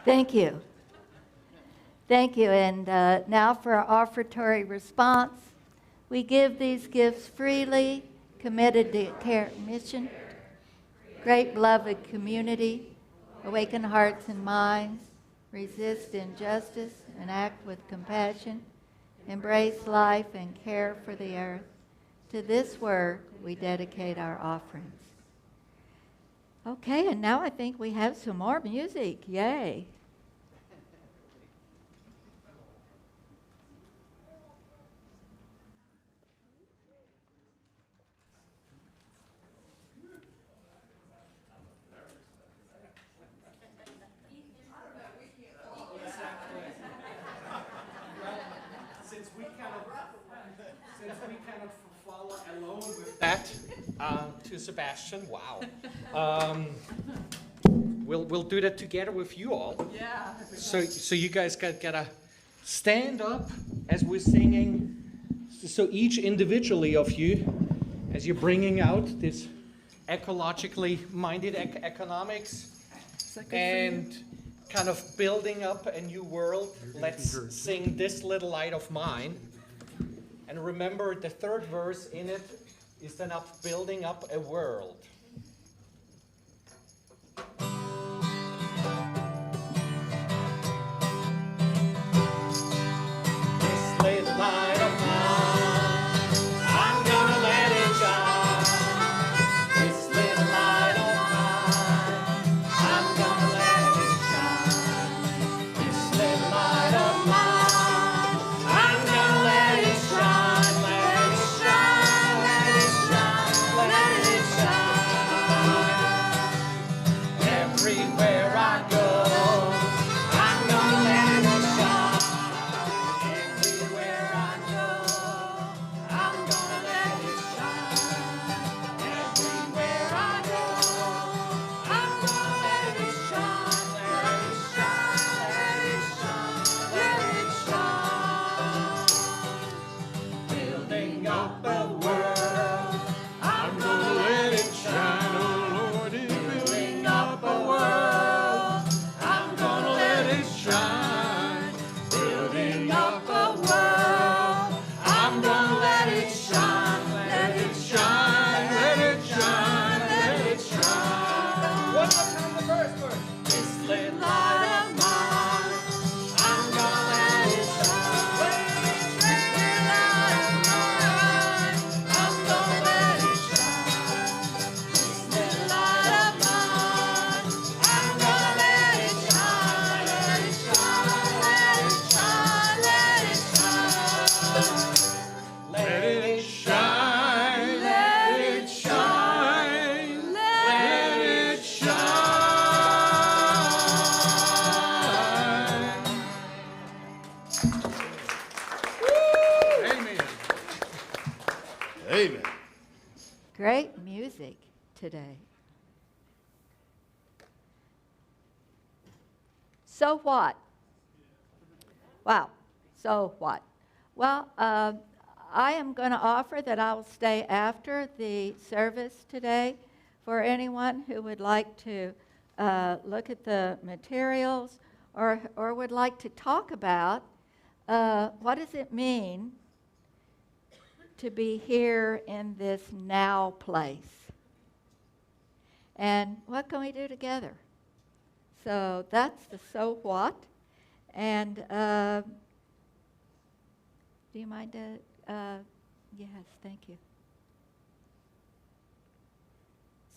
Thank you. Thank you. And now for our offertory response. We give these gifts freely, committed to care mission, great beloved community, awaken hearts and minds, resist injustice and act with compassion, embrace life and care for the earth. To this work, we dedicate our offerings. Okay, and now I think we have some more music. Yay. Since we cannot follow along with that to Sebastian, wow. We'll do that together with you all. Yeah. So you guys gotta stand up as we're singing. So each individually of you, as you're bringing out this ecologically minded economics and kind of building up a new world, let's sing This Little Light of Mine. And remember, the third verse in it is then up building up a world. This little light of mine, I'm gonna let it shine. This little light of mine, I'm gonna let it shine. This little light of mine, I'm gonna let it shine. Let it shine, let it shine, let it shine. Everywhere I go, I'm gonna let it shine. Everywhere I go, I'm gonna let it shine. Everywhere I go, I'm gonna let it shine. Let it shine, let it shine, let it shine. Building up a world, I'm gonna let it shine. Oh Lord, Building up a world, I'm gonna let it shine. Building up a world, I'm gonna let it shine. Let it shine, let it shine, let it shine. One more time, the first. This little light of mine, I'm gonna let it shine. This little light of mine, I'm gonna let it shine. This little light of mine, I'm gonna let it shine. Let it shine, let it shine, let it shine. Let it shine, let it shine, let it shine. Amen. Amen. Great music today. So what? Wow. So what? Well, I am going to offer that I will stay after the service today for anyone who would like to look at the materials or would like to talk about what does it mean to be here in this now place. And what can we do together? So that's the so what. And do you mind to, yes, thank you.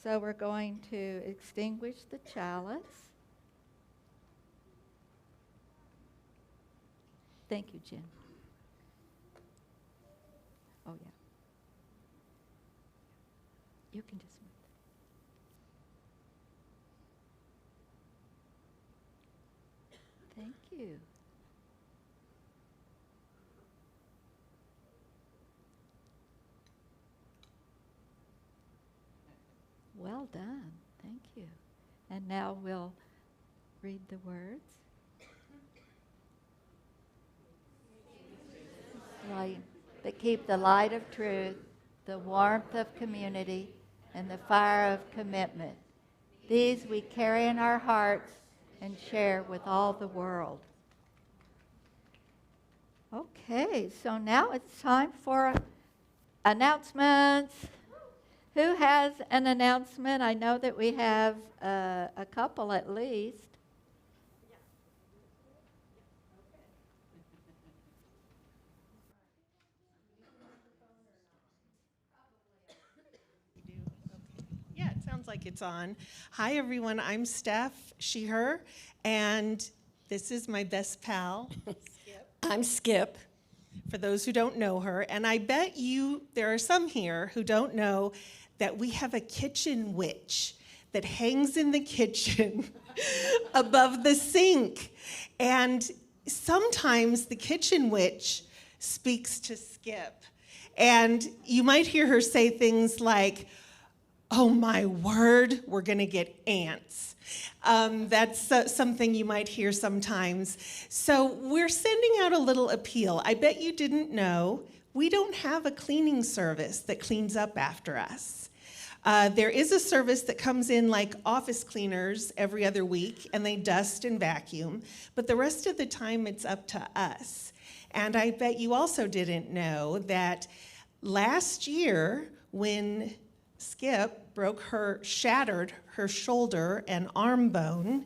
So we're going to extinguish the chalice. Thank you, Jen. Oh, yeah. You can just move. Thank you. Well done. Thank you. And now we'll read the words. Light, that keep the light of truth, the warmth of community, and the fire of commitment These we carry in our hearts and share with all the world. Okay, so now it's time for announcements. Who has an announcement? I know that we have a couple at least. Yeah, it sounds like it's on. Hi, everyone. I'm Steph, she, her, and this is my best pal, I'm Skip. for those who don't know her. And I bet there are some here who don't know that we have a kitchen witch that hangs in the kitchen above the sink. And sometimes the kitchen witch speaks to Skip. And you might hear her say things like, "Oh my word, we're gonna get ants." That's something you might hear sometimes. So we're sending out a little appeal. I bet you didn't know, we don't have a cleaning service that cleans up after us. There is a service that comes in like office cleaners every other week, and they dust and vacuum, but the rest of the time it's up to us. And I bet you also didn't know that last year, when Skip shattered her shoulder and arm bone,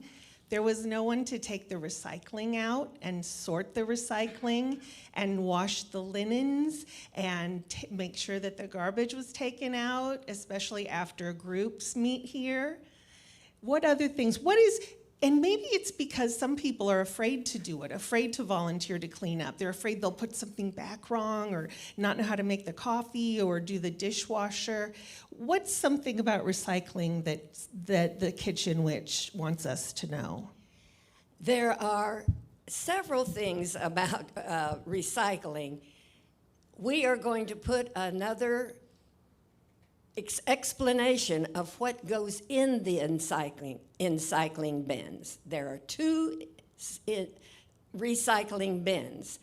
there was no one to take the recycling out and sort the recycling and wash the linens and make sure that the garbage was taken out, especially after groups meet here. What other things? And maybe it's because some people are afraid to do it, afraid to volunteer to clean up. They're afraid they'll put something back wrong or not know how to make the coffee or do the dishwasher. What's something about recycling that the kitchen witch wants us to know? There are several things about recycling. We are going to put another explanation of what goes in the recycling bins. There are two recycling bins,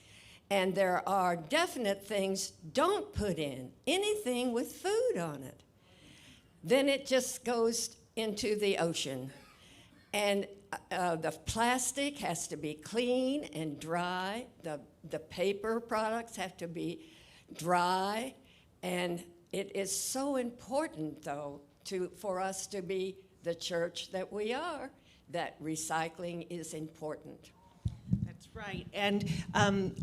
and there are definite things don't put in, anything with food on it. Then it just goes into the ocean. And the plastic has to be clean and dry. The paper products have to be dry, and it is so important, though, for us to be the church that we are, that recycling is important. That's right. And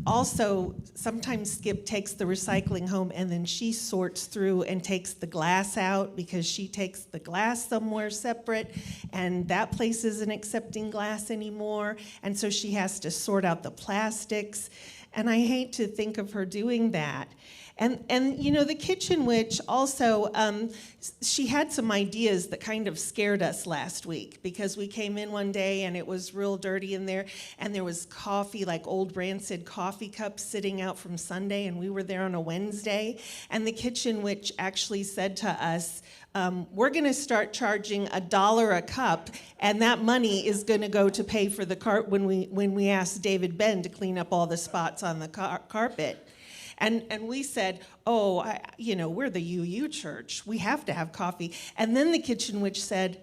also, sometimes Skip takes the recycling home and then she sorts through and takes the glass out because she takes the glass somewhere separate, and that place isn't accepting glass anymore. And so she has to sort out the plastics. And I hate to think of her doing that. And you know, the kitchen witch also, she had some ideas that kind of scared us last week, because we came in one day and it was real dirty in there, and there was coffee, like old rancid coffee cups sitting out from Sunday, and we were there on a Wednesday, and the kitchen witch actually said to us, we're going to start charging $1 a cup, and that money is going to go to pay for the when we asked David Ben to clean up all the spots on the carpet. And we said, we're the UU church. We have to have coffee. And then the kitchen witch said,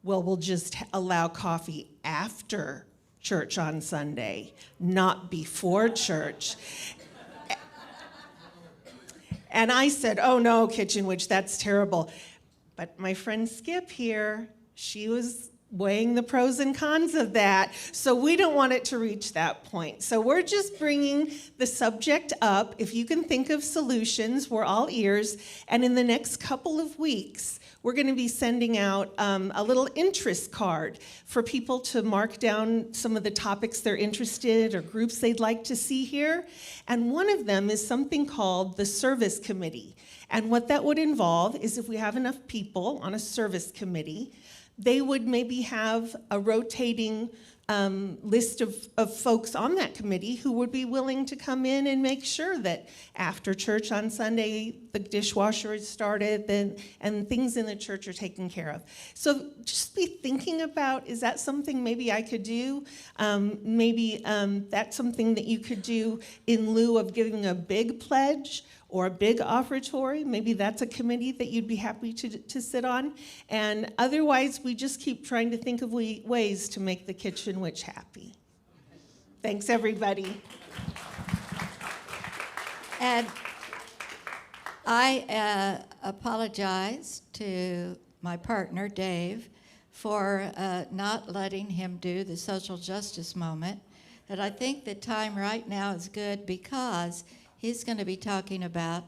well, we'll just allow coffee after church on Sunday, not before church. And I said, oh no, kitchen witch, that's terrible. But my friend Skip here, she was weighing the pros and cons of that. So we don't want it to reach that point. So we're just bringing the subject up. If you can think of solutions, we're all ears. And in the next couple of weeks, we're going to be sending out a little interest card for people to mark down some of the topics they're interested or groups they'd like to see here. And one of them is something called the service committee. And what that would involve is, if we have enough people on a service committee, they would maybe have a rotating list of folks on that committee who would be willing to come in and make sure that after church on Sunday, the dishwasher is started and things in the church are taken care of. So just be thinking about, is that something maybe I could do? Maybe that's something that you could do in lieu of giving a big pledge, or a big offertory. Maybe that's a committee that you'd be happy to sit on. And otherwise, we just keep trying to think of ways to make the Kitchen Witch happy. Thanks, everybody. And I apologize to my partner, Dave, for not letting him do the social justice moment. And I think the time right now is good because he's going to be talking about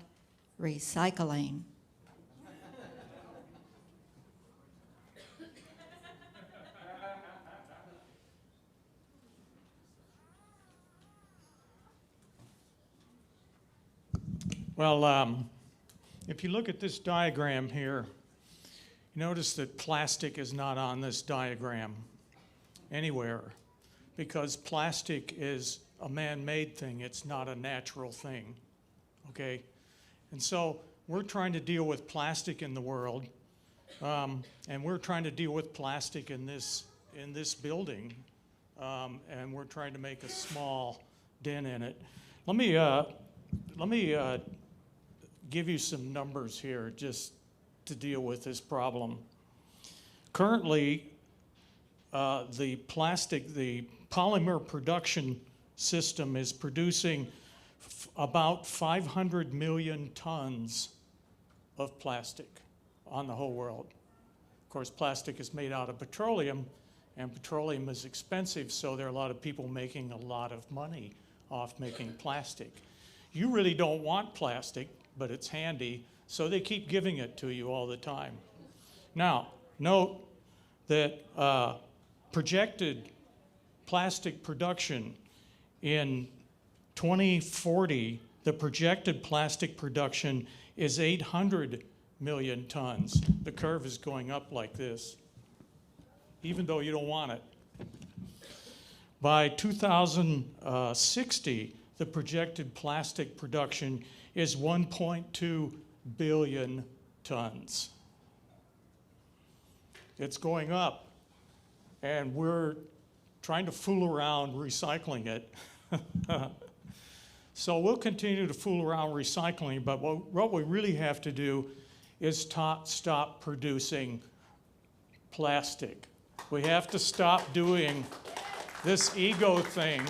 recycling. Well, if you look at this diagram here, you notice that plastic is not on this diagram anywhere because plastic is a man-made thing. It's not a natural thing, okay? And so we're trying to deal with plastic in the world, and we're trying to deal with plastic in this building, and we're trying to make a small dent in it. Let me give you some numbers here just to deal with this problem. Currently, the polymer production system is producing about 500 million tons of plastic on the whole world. Of course, plastic is made out of petroleum, and petroleum is expensive, so there are a lot of people making a lot of money off making plastic. You really don't want plastic, but it's handy, so they keep giving it to you all the time. Now, note that projected plastic production in 2040, the projected plastic production is 800 million tons. The curve is going up like this, even though you don't want it. By 2060, the projected plastic production is 1.2 billion tons. It's going up, and we're trying to fool around recycling it. So we'll continue to fool around recycling, but what we really have to do is stop producing plastic. We have to stop doing this ego thing,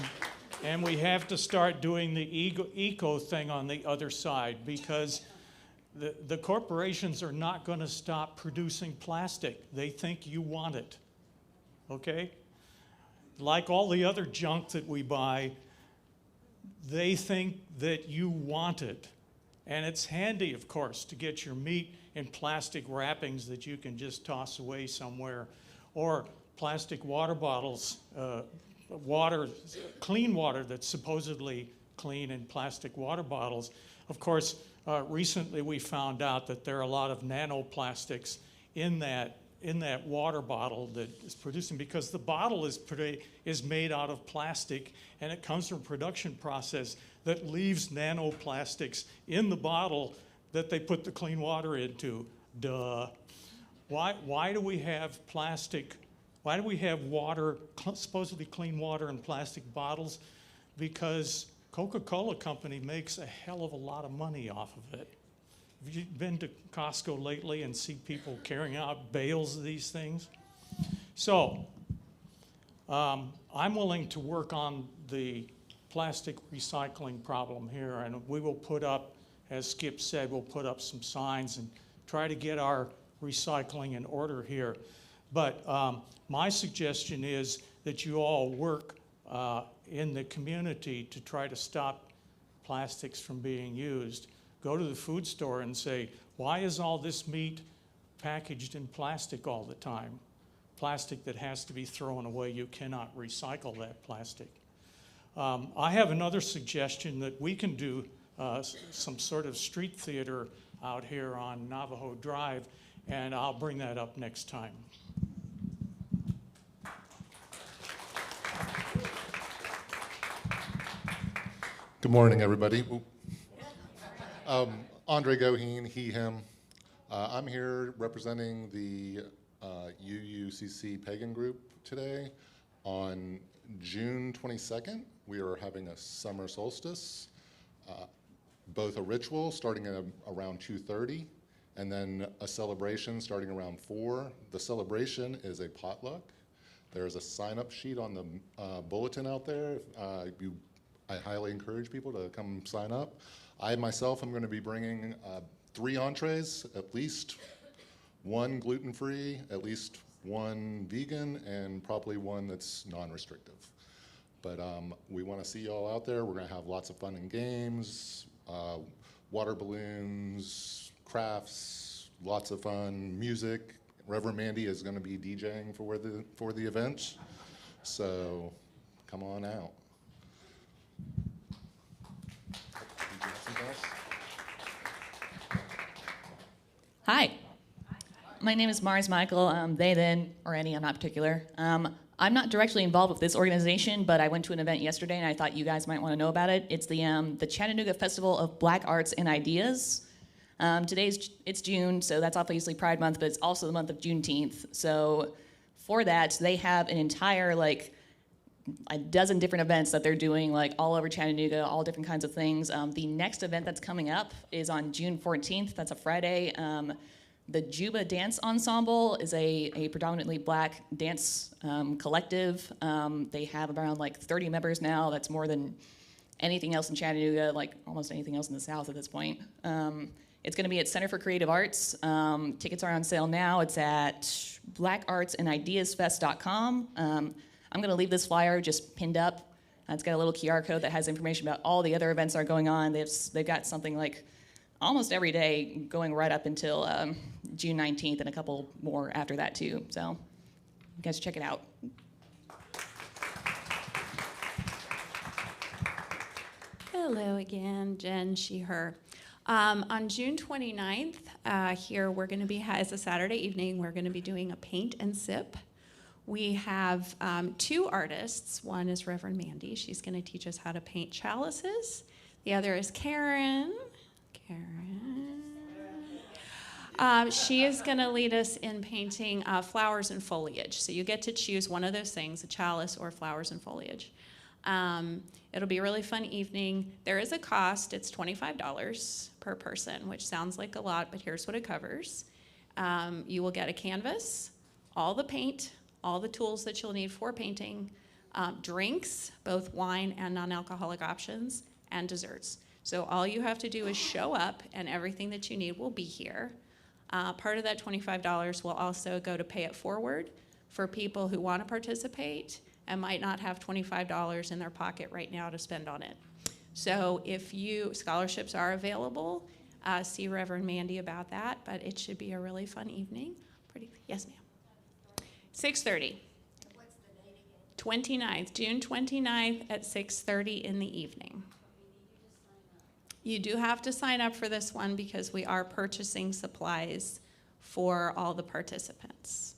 and we have to start doing the eco thing on the other side, because the corporations are not going to stop producing plastic. They think you want it, okay? Like all the other junk that we buy, they think that you want it. And it's handy, of course, to get your meat in plastic wrappings that you can just toss away somewhere, or plastic water bottles, clean water that's supposedly clean in plastic water bottles. Of course, recently we found out that there are a lot of nanoplastics in that water bottle that is producing, because the bottle is made out of plastic, and it comes from a production process that leaves nanoplastics in the bottle that they put the clean water into. Duh. Why do we have plastic? Why do we have water, supposedly clean water in plastic bottles? Because Coca-Cola Company makes a hell of a lot of money off of it. Have you been to Costco lately and see people carrying out bales of these things? So I'm willing to work on the plastic recycling problem here, and we will put up, as Skip said, we'll put up some signs and try to get our recycling in order here. But my suggestion is that you all work in the community to try to stop plastics from being used. Go to the food store and say, why is all this meat packaged in plastic all the time? Plastic that has to be thrown away. You cannot recycle that plastic. I have another suggestion that we can do some sort of street theater out here on Navajo Drive, and I'll bring that up next time. Good morning, everybody. Andre Goheen, he, him. I'm here representing the UUCC Pagan Group today. On June 22nd, we are having a summer solstice. both a ritual starting at around 2:30, and then a celebration starting around 4. The celebration is a potluck. There is a sign-up sheet on the bulletin out there. I highly encourage people to come sign up. I myself am going to be bringing 3 entrees, at least 1 gluten-free, at least 1 vegan, and probably 1 that's non-restrictive. But we want to see you all out there. We're going to have lots of fun and games, water balloons, crafts, lots of fun, music. Reverend Mandy is going to be DJing for the event, so come on out. Hi. My name is Mars Michael. They, then, or any, I'm not particular. I'm not directly involved with this organization, but I went to an event yesterday and I thought you guys might want to know about it. It's the Chattanooga Festival of Black Arts and Ideas. It's June, so that's obviously Pride Month, but it's also the month of Juneteenth. So for that, they have an entire, a dozen different events that they're doing, all over Chattanooga, all different kinds of things. The next event that's coming up is on June 14th. That's a Friday. The Juba Dance Ensemble is a predominantly Black dance collective. They have around 30 members now. That's more than anything else in Chattanooga, almost anything else in the South at this point. It's going to be at Center for Creative Arts. Tickets are on sale now. It's at blackartsandideasfest.com. I'm going to leave this flyer just pinned up. It's got a little QR code that has information about all the other events that are going on. They've got something almost every day going right up until June 19th and a couple more after that too. So you guys check it out. Hello again, Jen, she, her. On June 29th, here we're going to be, as a Saturday evening, we're going to be doing a paint and sip. We have 2 artists. One is Reverend Mandy. She's going to teach us how to paint chalices. The other is Karen. She is going to lead us in painting flowers and foliage. So you get to choose one of those things, a chalice or flowers and foliage. It'll be a really fun evening. There is a cost. It's $25 per person, which sounds like a lot, but here's what it covers. You will get a canvas, all the paint, all the tools that you'll need for painting, drinks, both wine and non-alcoholic options, and desserts. So all you have to do is show up, and everything that you need will be here. Part of that $25 will also go to pay it forward for people who want to participate and might not have $25 in their pocket right now to spend on it. So scholarships are available. See Reverend Mandy about that, but it should be a really fun evening. Yes, ma'am. 6:30. What's the date again? 29th, June 29th at 6:30 in the evening. You do have to sign up for this one because we are purchasing supplies for all the participants.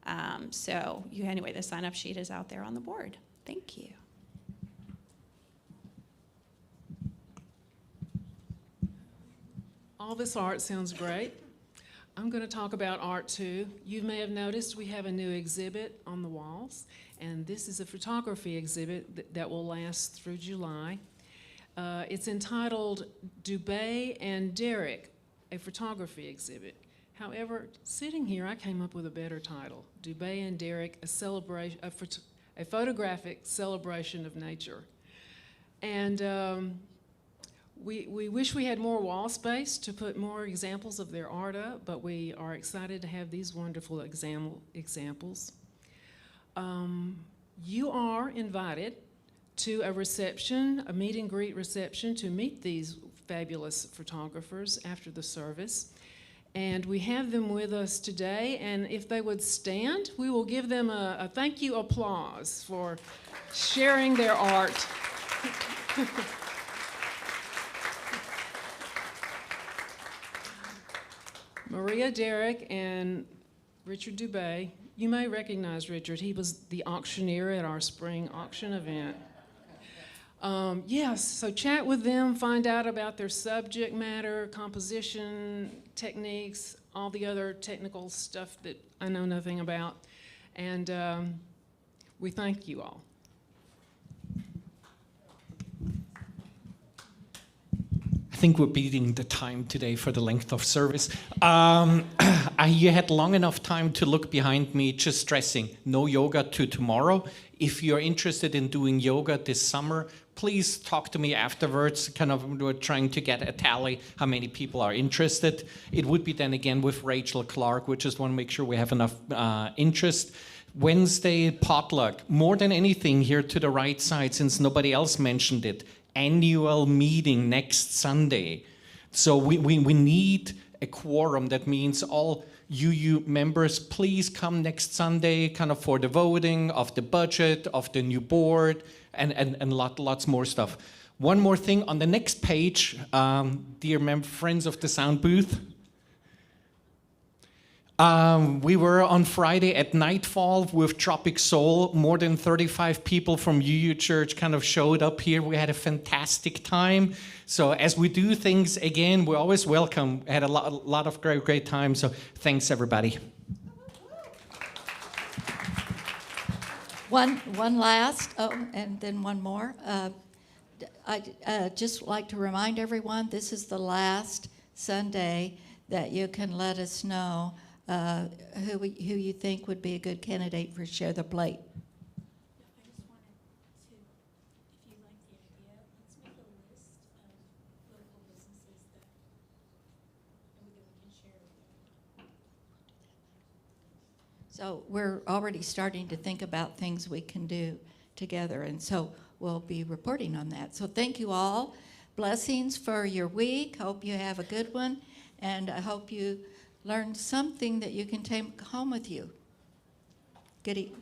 Anyway, the sign-up sheet is out there on the board. Thank you. All this art sounds great. I'm going to talk about art too. You may have noticed we have a new exhibit on the walls, and this is a photography exhibit that will last through July. It's entitled Dubé and Derek, a photography exhibit. However, sitting here, I came up with a better title, Dubé and Derek, a photographic celebration of nature. And we wish we had more wall space to put more examples of their art up, but we are excited to have these wonderful examples. You are invited to a reception, a meet and greet reception, to meet these fabulous photographers after the service. And we have them with us today, and if they would stand, we will give them a thank you applause for sharing their art. Maria Derrick and Richard Dubé. You may recognize Richard. He was the auctioneer at our spring auction event. Yes, so chat with them, find out about their subject matter, composition, techniques, all the other technical stuff that I know nothing about. And we thank you all. think we're beating the time today for the length of service. You had long enough time to look behind me, just stressing, no yoga to tomorrow. If you're interested in doing yoga this summer, please talk to me afterwards. We're trying to get a tally how many people are interested. It would be then again with Rachel Clark. We just want to make sure we have enough interest. Wednesday, potluck. More than anything, here to the right side, since nobody else mentioned it, annual meeting next Sunday. So we need a quorum. That means all UU members, please come next Sunday for the voting of the budget, of the new board, and lots more stuff. One more thing on the next page, dear friends of the sound booth. We were on Friday at Nightfall with Tropic Soul. More than 35 people from UU Church showed up here. We had a fantastic time. So as we do things again, we're always welcome. We had a lot of great time. So thanks, everybody. One last, and then one more. I'd just like to remind everyone, this is the last Sunday that you can let us know who you think would be a good candidate for Share the Plate. I just wanted to, if you like the idea, let's make a list of local businesses that we can share with them. So we're already starting to think about things we can do together, and so we'll be reporting on that. So thank you all. Blessings for your week. Hope you have a good one, and I hope you learned something that you can take home with you. Good evening.